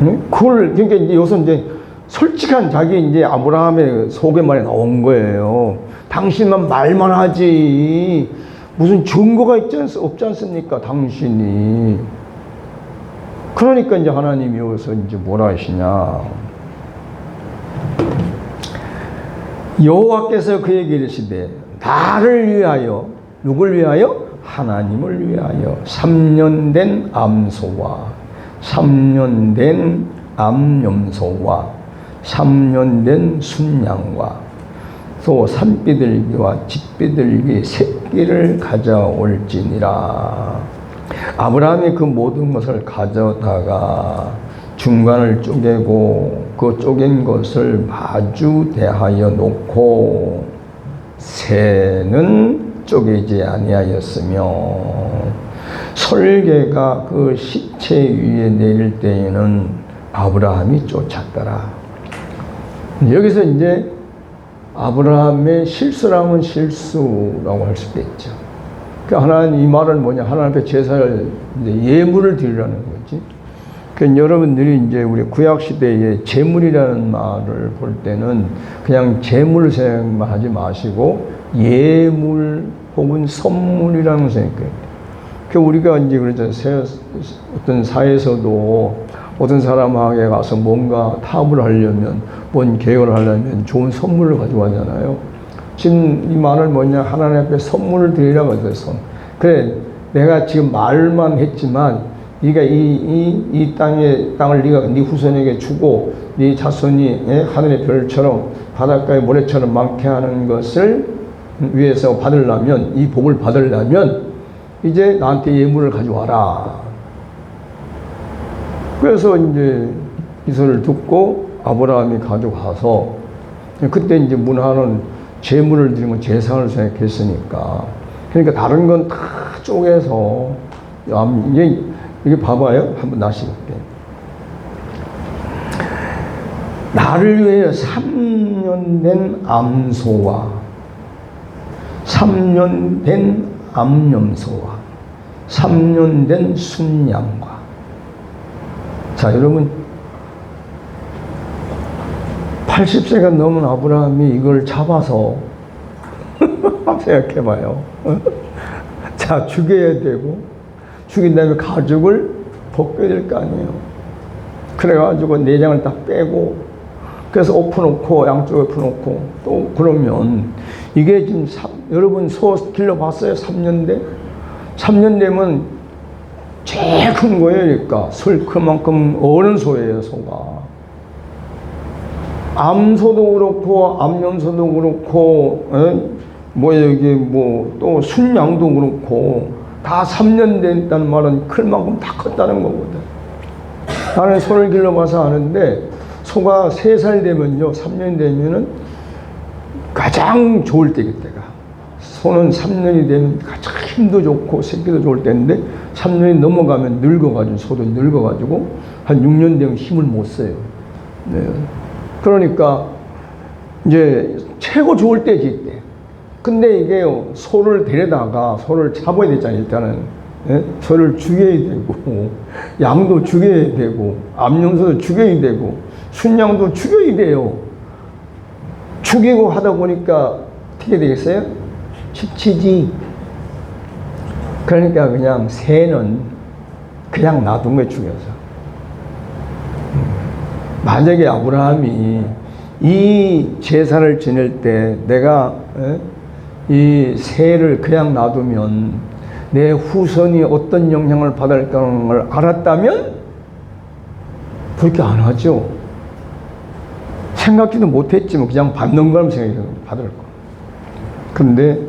Speaker 1: 응? 그걸 그러니까 이제 여기서 이제 솔직한 자기 이제 아브라함의 속에만이 나온 거예요. 당신만 말만 하지 무슨 증거가 없지 않습니까? 당신이. 그러니까 이제 하나님이 여기서 이제 뭐라 하시냐. 여호와께서 그에게 이르시되 나를 위하여 누굴 위하여? 하나님을 위하여 3년 된 암소와 3년 된 암염소와 3년 된 순양과 또 산비둘기와 집비둘기 새끼를 가져올지니라. 아브라함이 그 모든 것을 가져다가 중간을 쪼개고 그 쪼갠 것을 마주 대하여 놓고 새는 쪼개지 아니하였으며 설계가 그 시체 위에 내릴 때에는 아브라함이 쫓았더라. 여기서 이제 아브라함의 실수라면 실수라고 할 수도 있죠. 하나님 이 말은 뭐냐? 하나님 앞에 제사를 이제 예물을 드리라는 거지. 그러니까 여러분들이 이제 우리 구약 시대에 제물이라는 말을 볼 때는 그냥 제물 생각만 하지 마시고 예물 혹은 선물이라는 생각해요. 그 우리가 이제 그러죠. 어떤 사회에서도 어떤 사람에게 가서 뭔가 타협을 하려면, 뭔 계획을 하려면 좋은 선물을 가져가잖아요. 지금 이 말은 뭐냐? 하나님 앞에 선물을 드리라고 해서. 그래, 내가 지금 말만 했지만, 네가 이 땅을 네가 네 후손에게 주고, 네 자손이 하늘의 별처럼 바닷가의 모래처럼 많게 하는 것을 위해서 받으려면, 이 복을 받으려면, 이제 나한테 예물을 가져와라. 그래서 이제 이 소리를 듣고 아브라함이 가져가서 그때 이제 문화는 제물을 드리면 제사를 생각했으니까 그러니까 다른 건 다 쪼개서 이게 봐봐요. 한번 다시 볼게요. 나를 위해 3년 된 암소와 3년 된 암염소와 3년 된 순양과 자, 여러분 80세가 넘은 아브라함이 이걸 잡아서 한번 생각해봐요. 자, 죽여야 되고 죽인 다음에 가죽을 벗겨야 될 거 아니에요. 그래가지고 내장을 딱 빼고 그래서 엎어놓고 양쪽에 엎어놓고 또 그러면 이게 지금 여러분 소 길러봤어요? 3년 돼? 3년 되면 제일 큰 거예요. 그러니까 그만큼 어른 소예요. 소가 암소도 그렇고 암염소도 그렇고 뭐 여기 뭐 또 순양도 그렇고 다 3년 됐다는 말은 클 만큼 다 컸다는 거거든. 나는 소를 길러봐서 아는데 소가 3살 되면요 3년 되면은 가장 좋을 때 그때가 소는 3년이 되면 가장 힘도 좋고 새끼도 좋을 때인데 3년이 넘어가면 늙어가지고 소도 늙어가지고 한 6년 되면 힘을 못 써요. 네. 그러니까 이제 최고 좋을 때지 이때. 근데 이게 소를 데려다가 소를 잡아야 되잖아요. 일단은 소를 죽여야 되고 양도 죽여야 되고 암염소도 죽여야 되고 순양도 죽여야 돼요. 죽이고 하다 보니까 어떻게 되겠어요? 지치지. 그러니까 그냥 새는 그냥 놔둔 거예요. 죽여서. 만약에 아브라함이 이 제사를 지낼 때 내가 이 새를 그냥 놔두면 내 후손이 어떤 영향을 받을까라는 걸 알았다면 그렇게 안 하죠. 생각지도 못했지만 그냥 받는 거라면 생각해서 받을 거. 근데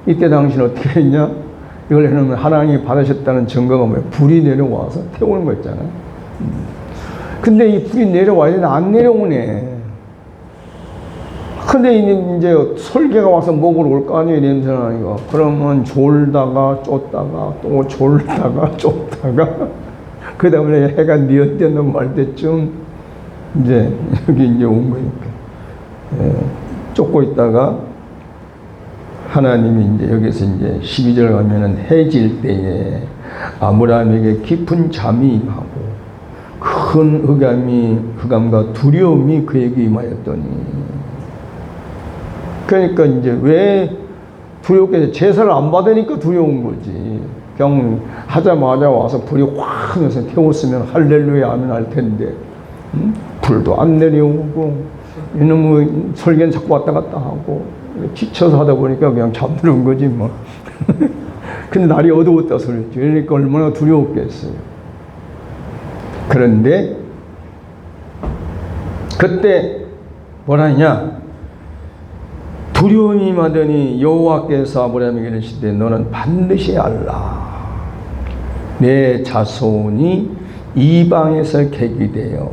Speaker 1: 이때 당시는 어떻게 했냐? 이걸 해놓으면 하나님이 받으셨다는 증거가 뭐예요? 불이 내려와서 태우는 거 있잖아요. 근데 이 불이 내려와야 되는데 안 내려오네. 근데 이제 설계가 와서 먹으러 올 거 아니에요, 냄새 나니까. 그러면 졸다가 쫓다가 또 졸다가 쫓다가 그 다음에 해가 뉘었대는 말 때쯤 이제 여기 이제 온 거니까. 쫓고 있다가 하나님이 이제 여기서 이제 12절 가면은 해질 때에 아브라함에게 깊은 잠이 임하고 큰 흑암과 두려움이 그에게 임하였더니, 그러니까 이제 왜 두렵게, 제사를 안 받으니까 두려운 거지. 그냥 하자마자 와서 불이 확 하면서 태웠으면 할렐루야 하면 할 텐데, 불도 안 내려오고 이놈의 설계는 자꾸 왔다 갔다 하고 지쳐서 하다 보니까 그냥 잠드는 거지 뭐. 근데 날이 어두웠다 소리지. 그러니까 얼마나 두려웠겠어요. 그런데 그때 뭐라 하냐, 두려움이 임하더니 여호와께서 아브라함에게 이르시되 너는 반드시 알라. 내 자손이 이방에서 객이되어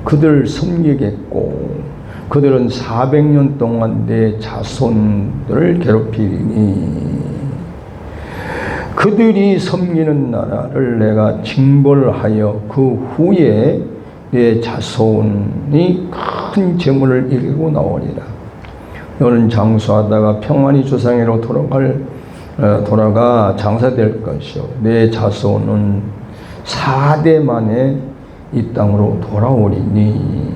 Speaker 1: 그들을 섬기겠고 그들은 400년 동안 내 자손들을 괴롭히리니 그들이 섬기는 나라를 내가 징벌하여 그 후에 내 자손이 큰 재물을 이루고 나오리라. 너는 장수하다가 평안히 조상에로 돌아가 장사될 것이요 내 자손은 4대 만에 이 땅으로 돌아오리니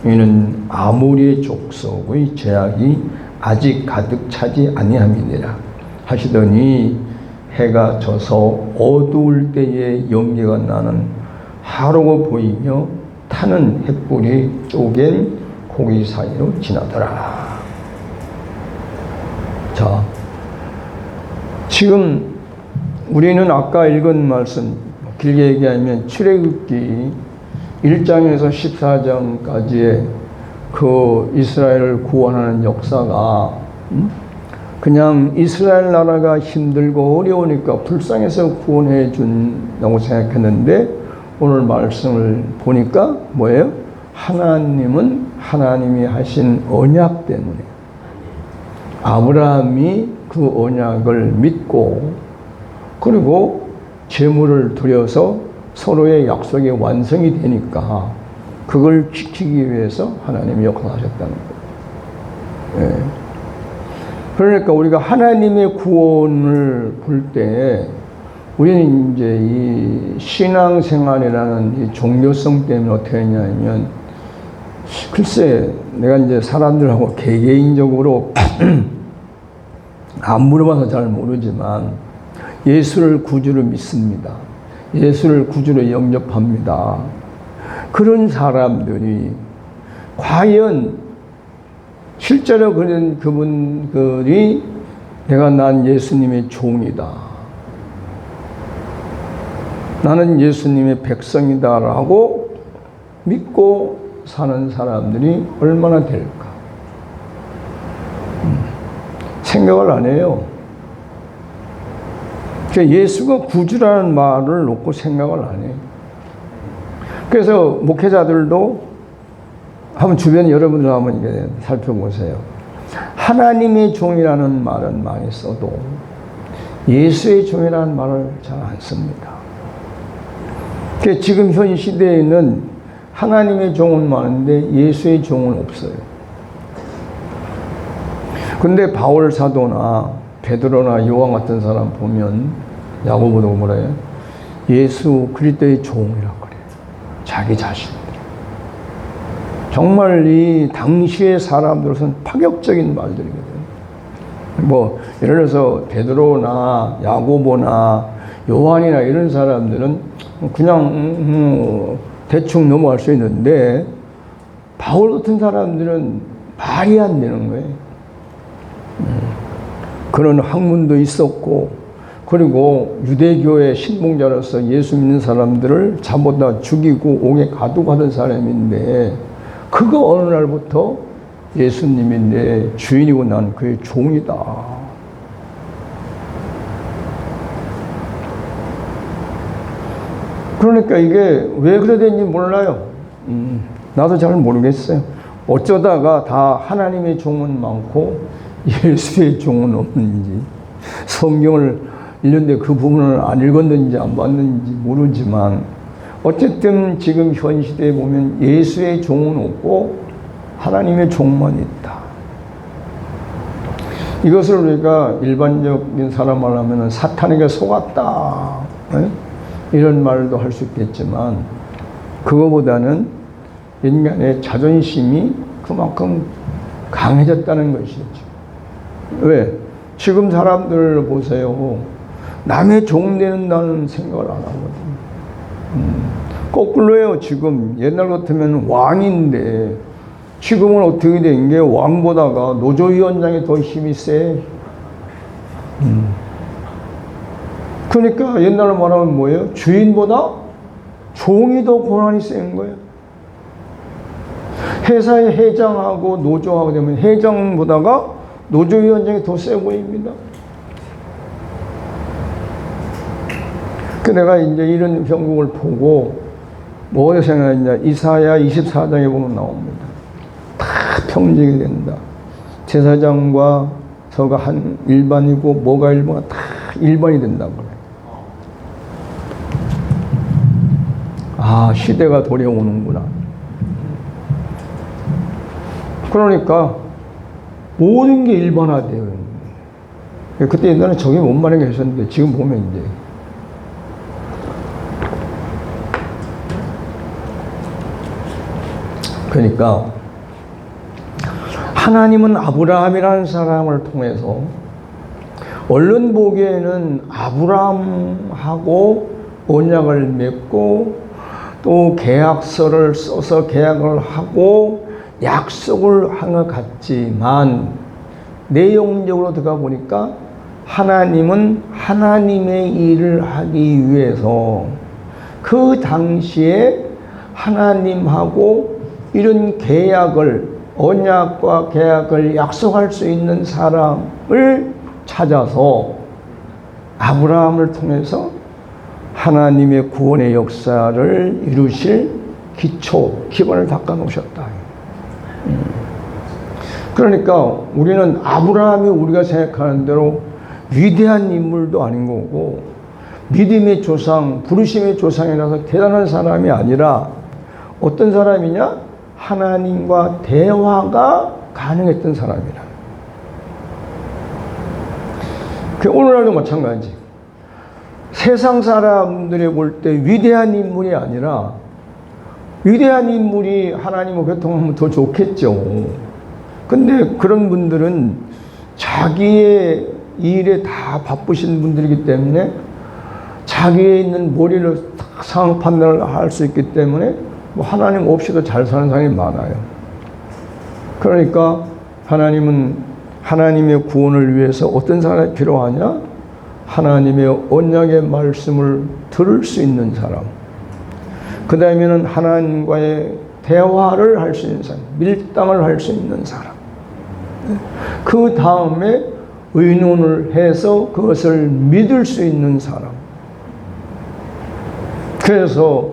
Speaker 1: 이는 아모리의 족속의 죄악이 아직 가득 차지 아니함이니라 하시더니 해가 져서 어두울 때에 연기가 나는 하루가 보이며 타는 횃불이 쪼갠 고기 사이로 지나더라. 자, 지금 우리는 아까 읽은 말씀 길게 얘기하면 출애굽기 1장에서 14장까지의 그 이스라엘을 구원하는 역사가 그냥 이스라엘 나라가 힘들고 어려우니까 불쌍해서 구원해 준다고 생각했는데 오늘 말씀을 보니까 뭐예요? 하나님은 하나님이 하신 언약 때문에 아브라함이 그 언약을 믿고 그리고 제물을 드려서 서로의 약속이 완성이 되니까 그걸 지키기 위해서 하나님이 역사하셨다는 거예요. 예. 그러니까 우리가 하나님의 구원을 볼 때 우리는 이제 이 신앙생활이라는 이 종교성 때문에 어떻게 했냐면 글쎄 내가 이제 사람들하고 개개인적으로 안 물어봐서 잘 모르지만 예수를 구주로 믿습니다. 예수를 구주로 영접합니다. 그런 사람들이 과연 실제로 그런 그분들이 내가 난 예수님의 종이다. 나는 예수님의 백성이다 라고 믿고 사는 사람들이 얼마나 될까? 생각을 안 해요. 예수가 구주라는 말을 놓고 생각을 안 해요. 그래서 목회자들도 한번 주변 여러분들 한번 이렇게 살펴보세요. 하나님의 종이라는 말은 많이 써도 예수의 종이라는 말을 잘 안 씁니다. 지금 현 시대에는 하나님의 종은 많은데 예수의 종은 없어요. 근데 바울 사도나 베드로나 요한 같은 사람 보면 야고보도 뭐라 해요? 예수 그리스도의 종이라고 그래요. 자기 자신들. 정말 이 당시의 사람들로서는 파격적인 말들이거든요. 뭐 예를 들어서 베드로나 야고보나 요한이나 이런 사람들은 그냥 대충 넘어갈 수 있는데 바울 같은 사람들은 말이 안 되는 거예요. 그런 학문도 있었고 그리고 유대교의 신봉자로서 예수 믿는 사람들을 잡아다 죽이고 옥에 가두고 사람인데 그거 어느 날부터 예수님이 내 주인이고 난 그의 종이다. 그러니까 이게 왜 그래 됐는지 몰라요. 나도 잘 모르겠어요. 어쩌다가 다 하나님의 종은 많고 예수의 종은 없는지 성경을 읽는데 그 부분을 안 읽었는지 안 봤는지 모르지만 어쨌든 지금 현 시대에 보면 예수의 종은 없고 하나님의 종만 있다. 이것을 우리가 일반적인 사람 말로 하면 사탄에게 속았다, 네? 이런 말도 할 수 있겠지만, 그거보다는 인간의 자존심이 그만큼 강해졌다는 것이죠. 왜? 지금 사람들 보세요. 남의 종 되는다는 생각을 안 하거든요. 거꾸로요. 지금 옛날 같으면 왕인데 지금은 어떻게 된 게 왕보다가 노조위원장이 더 힘이 세. 그러니까 옛날로 말하면 뭐예요? 주인보다 종이 더 권한이 센 거예요. 회사의 회장하고 노조하고 되면 회장보다가 노조위원장이 더 세 보입니다. 그 내가 이제 이런 형국을 보고 뭐가 생각했냐? 이사야 24장에 보면 나옵니다. 다 평정이 된다. 제사장과 저가 한 일반이고 뭐가 일반가 다 일반이 된다고 그래요. 아, 시대가 도래오는구나. 그러니까 모든 게 일반화돼요. 그때 옛날에 저게 못 말하게 하셨는데 지금 보면 이제 그러니까 하나님은 아브라함이라는 사람을 통해서 얼른 보기에는 아브라함하고 언약을 맺고 또 계약서를 써서 계약을 하고 약속을 한 것 같지만 내용적으로 들어가 보니까 하나님은 하나님의 일을 하기 위해서 그 당시에 하나님하고 이런 계약을 언약과 계약을 약속할 수 있는 사람을 찾아서 아브라함을 통해서 하나님의 구원의 역사를 이루실 기본을 닦아 놓으셨다. 그러니까 우리는 아브라함이 우리가 생각하는 대로 위대한 인물도 아닌 거고 믿음의 조상, 부르심의 조상이라서 대단한 사람이 아니라 어떤 사람이냐? 하나님과 대화가 가능했던 사람이라. 오늘날도 마찬가지. 세상 사람들이 볼 때 위대한 인물이 아니라 위대한 인물이 하나님과 교통하면 더 좋겠죠. 근데 그런 분들은 자기의 일에 다 바쁘신 분들이기 때문에 자기에 있는 머리를 상황 판단을 할 수 있기 때문에 뭐 하나님 없이도 잘 사는 사람이 많아요. 그러니까 하나님은 하나님의 구원을 위해서 어떤 사람이 필요하냐? 하나님의 언약의 말씀을 들을 수 있는 사람. 그 다음에는 하나님과의 대화를 할 수 있는 사람, 밀당을 할 수 있는 사람. 그 다음에 의논을 해서 그것을 믿을 수 있는 사람. 그래서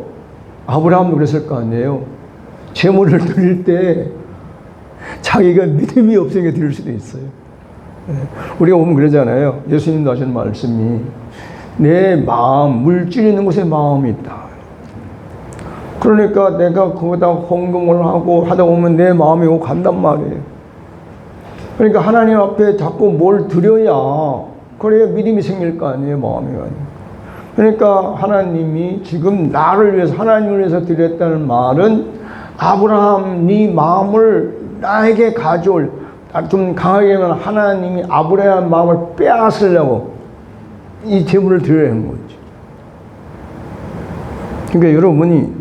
Speaker 1: 아브라함도 그랬을 거 아니에요. 제물을 드릴 때 자기가 믿음이 없으니까 드릴 수도 있어요. 우리가 보면 그러잖아요. 예수님도 하신 말씀이 내 마음, 물질 있는 곳에 마음이 있다. 그러니까 내가 거기다 헌금을 하고 하다 보면 내 마음이 오고 간단 말이에요. 그러니까 하나님 앞에 자꾸 뭘 드려야 그래야 믿음이 생길 거 아니에요. 마음이 아니에요. 그러니까 하나님이 지금 나를 위해서 하나님을 위해서 드렸다는 말은 아브라함 네 마음을 나에게 가져올, 좀 강하게 하면 하나님이 아브라함 마음을 빼앗으려고 이 제물을 드려야 하는 거죠. 그러니까 여러분이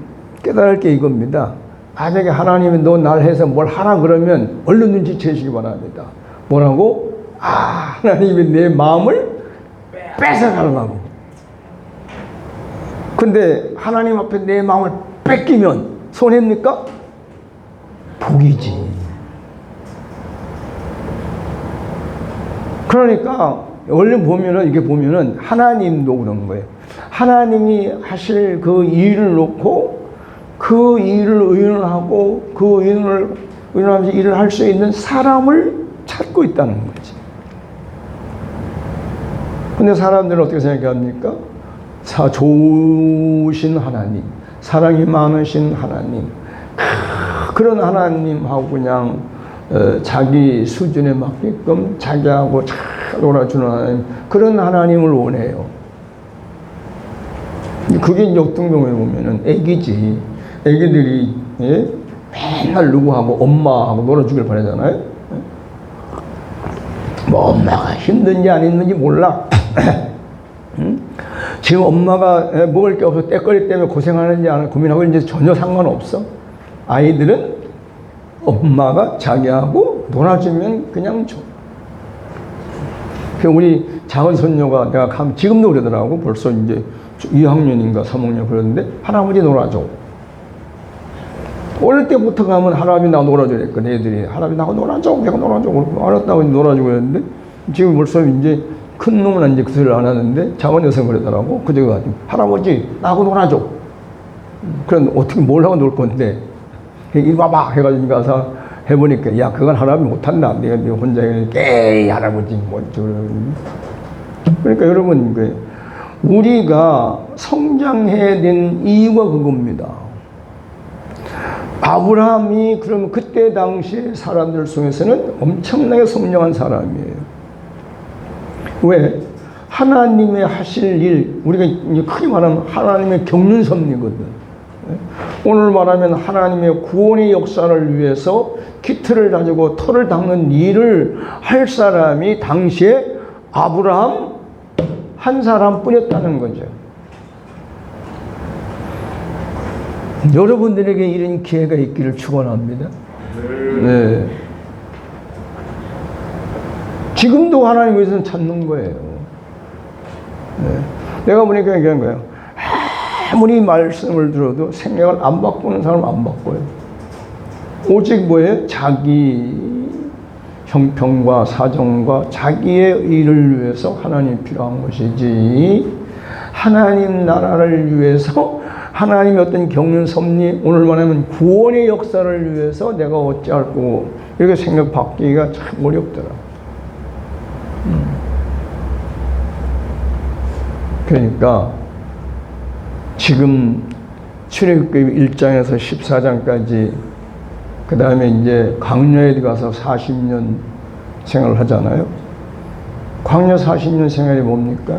Speaker 1: 깨달을 게 이겁니다. 만약에 하나님이 너 날 해서 뭘 하라 그러면 얼른 눈치채시기 바랍니다. 뭐라고? 아, 하나님이 내 마음을 뺏어가려고. 근데 하나님 앞에 내 마음을 뺏기면 손해입니까? 복이지. 그러니까 원래 보면은 이게 보면은 하나님도 그런 거예요. 하나님이 하실 그 일을 놓고 그 일을 의논하고 그 의논하면서 일을 할 수 있는 사람을 찾고 있다는 거지. 근데 사람들은 어떻게 생각합니까? 좋으신 하나님, 사랑이 많으신 하나님, 그런 하나님하고 그냥 자기 수준에 맞게끔 자기하고 잘 놀아주는 하나님, 그런 하나님을 원해요. 그게 이제 어떤 경우에 보면은 애기지. 애기들이 예? 맨날 누구하고 엄마하고 놀아주길 바라잖아요. 뭐 엄마가 힘든지 안 힘든지 몰라. 응? 지금 엄마가 먹을 게 없어 떼거리 때문에 고생하는지 안 고민하고 이제 전혀 상관없어. 아이들은 엄마가 자기하고 놀아주면 그냥 좋아. 우리 작은 손녀가 내가 가면 지금도 그러더라고. 벌써 이제 2학년인가 3학년 그러는데 할아버지 놀아줘. 어릴 때부터 가면 할아버지 나 놀아줘 그랬거든. 애들이 할아버지 나하고 놀아줘. 내가 놀아줘. 알았다고 놀아주고 그랬는데 지금 벌써 이제 큰 놈은 이제 그 소리를 안 하는데 작은 여성 그러더라고. 그저 가지고 할아버지 나하고 놀아줘. 그럼 어떻게 뭘 하고 놀 건데 이리 와봐 해가지고 가서 해보니까 야 그건 할아버지 못한다. 내가 혼자 깨 할아버지 뭐 그러니까 여러분 우리가 성장해야 된 이유가 그겁니다. 아브라함이 그러면 그때 당시에 사람들 속에서는 엄청나게 성장한 사람이에요. 왜? 하나님의 하실 일, 우리가 이제 크게 말하면 하나님의 겪는 섭리거든. 오늘 말하면 하나님의 구원의 역사를 위해서 키트를 가지고 터를 닦는 일을 할 사람이 당시에 아브라함 한 사람뿐이었다는 거죠. 여러분들에게 이런 기회가 있기를 축원합니다. 네. 지금도 하나님 위해서는 찾는 거예요. 네. 내가 보니까 얘기한 거예요. 아무리 말씀을 들어도 생각을 안 바꾸는 사람은 안 바꿔요. 오직 뭐예요? 자기 형편과 사정과 자기의 일을 위해서 하나님이 필요한 것이지, 하나님 나라를 위해서 하나님의 어떤 겪는 섭리, 오늘 말하면 구원의 역사를 위해서 내가 어찌할 거고, 이렇게 생각 바뀌기가 참 어렵더라. 그러니까 지금 출애굽기 1장에서 14장까지 그 다음에 이제 광야에 가서 40년 생활을 하잖아요. 광야 40년 생활이 뭡니까?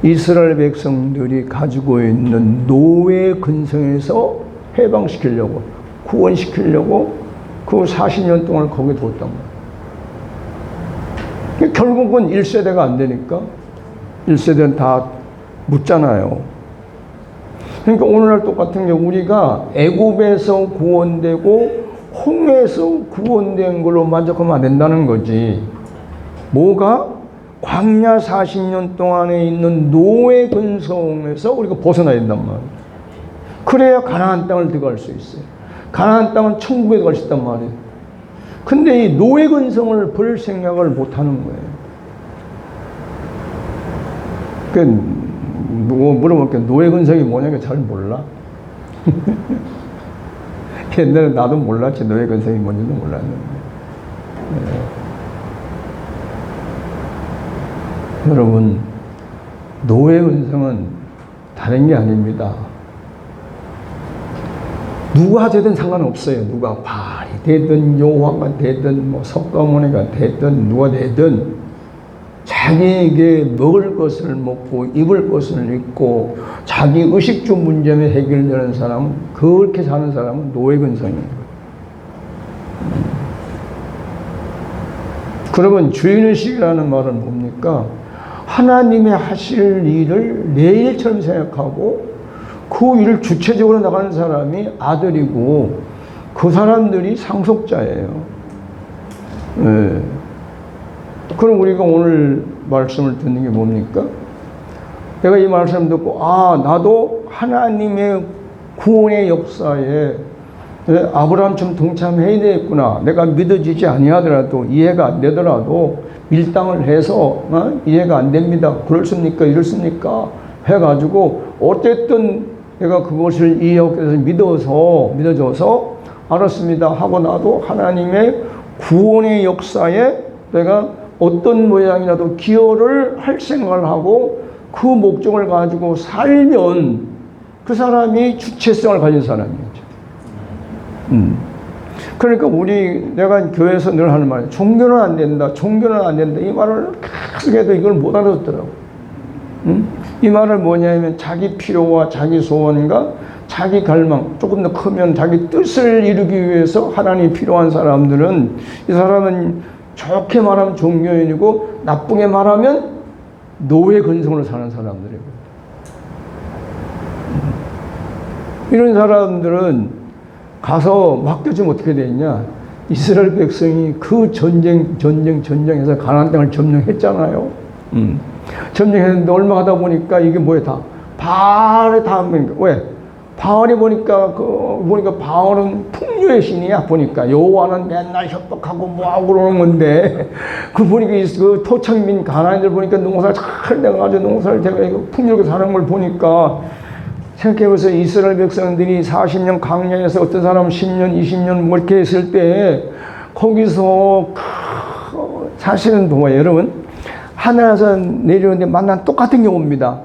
Speaker 1: 이스라엘 백성들이 가지고 있는 노예 근성에서 해방시키려고, 구원시키려고 그 40년 동안 거기에 뒀단 말이에요. 결국은 1세대가 안 되니까 1세대는 다 묻잖아요. 그러니까 오늘날 똑같은 게 우리가 애굽에서 구원되고 홍해에서 구원된 걸로 만족하면 안 된다는 거지. 뭐가? 광야 40년 동안에 있는 노예 근성에서 우리가 벗어나야 된단 말이에요. 그래야 가나안 땅을 들어갈 수 있어요. 가나안 땅은 천국에 들어갈 수 있단 말이에요. 근데 이 노예 근성을 버릴 생각을 못 하는 거예요. 누구 물어볼게, 노예 근성이 뭐냐고 잘 몰라. 옛날에 나도 몰랐지, 노예 근성이 뭔지도 몰랐는데. 네. 여러분, 노예 근성은 다른 게 아닙니다. 누가 되든 상관없어요. 누가 바알이 되든 여호와가 되든 뭐 석가모니가 되든 누가 되든 자기에게 먹을 것을 먹고 입을 것을 입고 자기 의식주 문제만 해결되는 사람은, 그렇게 사는 사람은 노예 근성인 거예요. 그러면 주인의식이라는 말은 뭡니까? 하나님의 하실 일을 내 일처럼 생각하고 그 일을 주체적으로 나가는 사람이 아들이고, 그 사람들이 상속자예요. 네. 그럼 우리가 오늘 말씀을 듣는 게 뭡니까? 내가 이 말씀 듣고, 나도 하나님의 구원의 역사에 아브라함처럼 동참해야 되겠구나. 내가 믿어지지 아니하더라도, 이해가 안 되더라도 밀당을 해서 이해가 안 됩니다. 그렇습니까? 이렇습니까? 해가지고 어쨌든 내가 그것을 이해하고 믿어줘서 알았습니다 하고 나도 하나님의 구원의 역사에 내가 어떤 모양이라도 기여를 할 생각을 하고 그 목적을 가지고 살면 그 사람이 주체성을 가진 사람이죠. 그러니까 내가 교회에서 늘 하는 말, 종교는 안 된다, 종교는 안 된다. 이 말을 계속 해도 이걸 못 알아듣더라고. 응? 이 말을 뭐냐면 자기 필요와 자기 소원과 자기 갈망, 조금 더 크면 자기 뜻을 이루기 위해서 하나님이 필요한 사람들은, 이 사람은 좋게 말하면 종교인이고 나쁘게 말하면 노예 근성으로 사는 사람들이고. 이런 사람들은 가서 맡겨주면 어떻게 되냐? 이스라엘 백성이 그 전쟁에서 가나안 땅을 점령했잖아요. 점령했는데 얼마 하다 보니까 이게 뭐예요? 다 바알에 다 왜? 바알이 보니까 바알은 풍류의 신이야. 보니까 여호와는 맨날 협박하고 뭐하고 그러는 건데, 보니까 그 토착민 가나안들 보니까 농사를 잘 내가지고 농사를 대가 풍요롭게 사는 걸 보니까, 생각해보세요. 이스라엘 백성들이 40년 광야에서 어떤 사람은 10년, 20년 뭐 이렇게 했을 때, 거기서 사실은 뭐예요, 여러분? 하늘에서 내려오는데 만난 똑같은 경우입니다.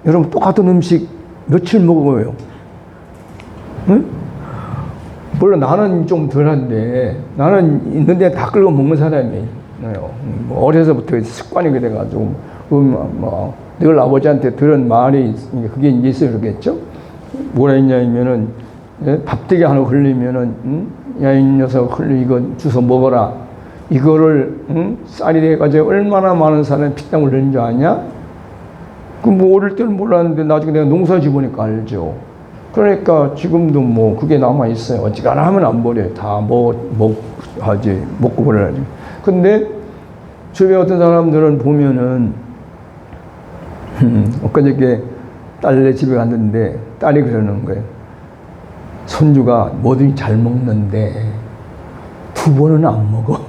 Speaker 1: 여러분, 똑같은 음식 며칠 먹어요? 응? 물론 나는 좀 덜한데, 나는 있는데 다 끌고 먹는 사람이에요. 어려서부터 습관이 돼가지고, 늘 아버지한테 들은 말이, 그게 이제 있어요, 그러겠죠? 뭐라 했냐면은, 밥대기 하나 흘리면은, 야, 이 녀석 이거 주워 먹어라. 이거를, 쌀이 돼가지고 얼마나 많은 사람이 피땀 흘리는 줄 아냐? 어릴 때는 몰랐는데 나중에 내가 농사 지으니까 알죠. 그러니까 지금도 그게 남아있어요. 어지간하면 하면 안 버려요. 다 먹고 버려야지. 근데 주변에 어떤 사람들은 보면은, 엊그저께 딸네 집에 갔는데 딸이 그러는 거예요. 손주가 뭐든지 잘 먹는데 두 번은 안 먹어.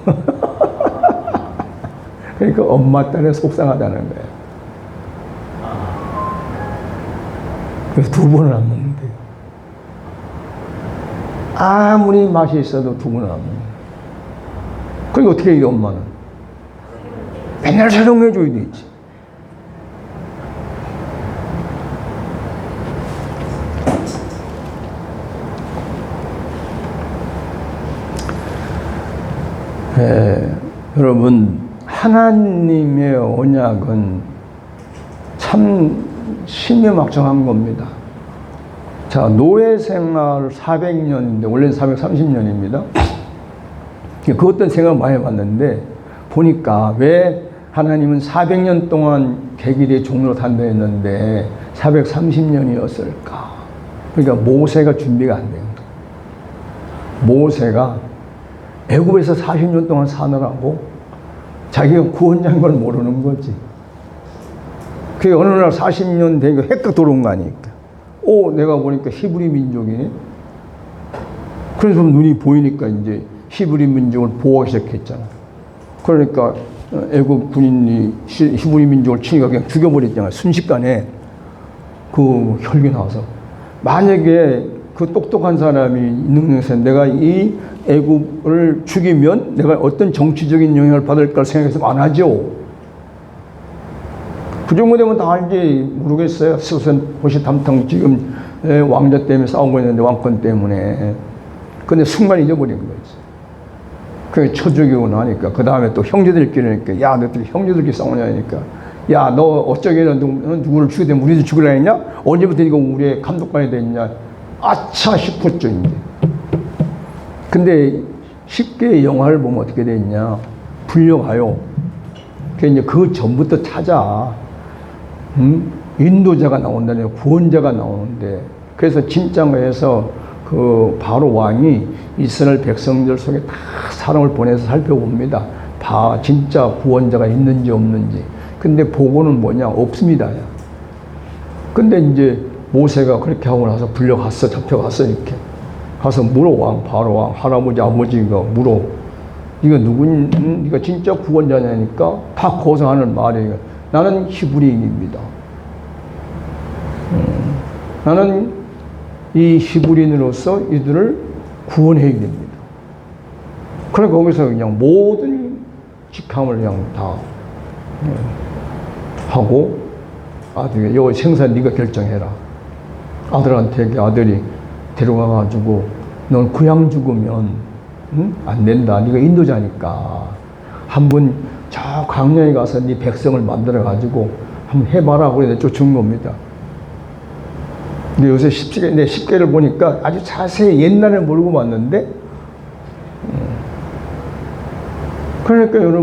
Speaker 1: 그러니까 엄마 딸이 속상하다는 거예요. 그래서 두 번은 안 먹는데요. 아무리 맛이 있어도 두 번은 안 먹는 거예요. 그러니까 어떻게 해야 돼, 엄마는? 맨날 사정해줘야 되지. 여러분, 하나님의 언약은 참 신묘막정한 겁니다. 자, 노예 생활 400년인데, 원래는 430년입니다. 그 어떤 생각 많이 해봤는데, 보니까 왜 하나님은 400년 동안 객일의 종로로 산다 했는데 430년이었을까? 그러니까 모세가 준비가 안 된 거예요. 모세가 애굽에서 40년 동안 사느라고 자기가 구원자인 걸 모르는 거지. 그게 어느 날 40년 되니까 헷갈려 돌아온 거 아니니까. 내가 보니까 히브리 민족이네. 그래서 눈이 보이니까 이제 히브리 민족을 보호하기 시작했잖아. 그러니까 애굽 군인이 히브리 민족을 치니까 그냥 죽여버렸잖아. 순식간에 그 혈기 나와서. 만약에 그 똑똑한 사람이 능력에서 내가 이 애굽을 죽이면 내가 어떤 정치적인 영향을 받을까 생각해서 안 하죠. 그 정도 되면 다 알지. 모르겠어요. 스선 호시탐탐 지금 왕자 때문에 싸우고 있는데, 왕권 때문에. 근데 순간 잊어버린 거지. 그게 쳐 죽이고 나니까 그 다음에 또 형제들끼리 야, 너희들 형제들끼리 싸우냐니까, 야, 너 어쩌기는 누구를 죽여야 되면 우리도 죽으려 했냐? 언제부터 이거 우리의 감독관이 됐냐? 아차 싶었죠, 이제. 근데 쉽게 영화를 보면 어떻게 됐냐? 불려가요. 이제 그 전부터 찾아. 인도자가 나온다네, 구원자가 나오는데. 그래서 진짜에서 그 바로 왕이 이스라엘 백성들 속에 다 사람을 보내서 살펴봅니다. 진짜 구원자가 있는지 없는지. 근데 보고는 뭐냐? 없습니다. 근데 이제 모세가 그렇게 하고 나서 불려갔어, 잡혀갔어, 이렇게. 가서 물어, 바로 왕, 할아버지, 아버지가 물어. 이거 네가 진짜 구원자냐니까 다 고성하는 말이에요. 나는 히브리인입니다. 나는 이 히브리인으로서 이들을 구원해야 됩니다. 그래, 거기서 그냥 모든 직함을 그냥 다 하고, 아들이, 요 생산 네가 결정해라. 아들한테 아들이 데려가가지고, 넌 그냥 죽으면 응? 안 된다. 네가 인도자니까 한번 저 광야에 가서 네 백성을 만들어 가지고 한번 해봐라. 그래 쫓은 겁니다. 근데 요새 10개를 보니까 아주 자세히 옛날에 몰고 왔는데, 그러니까 여러분.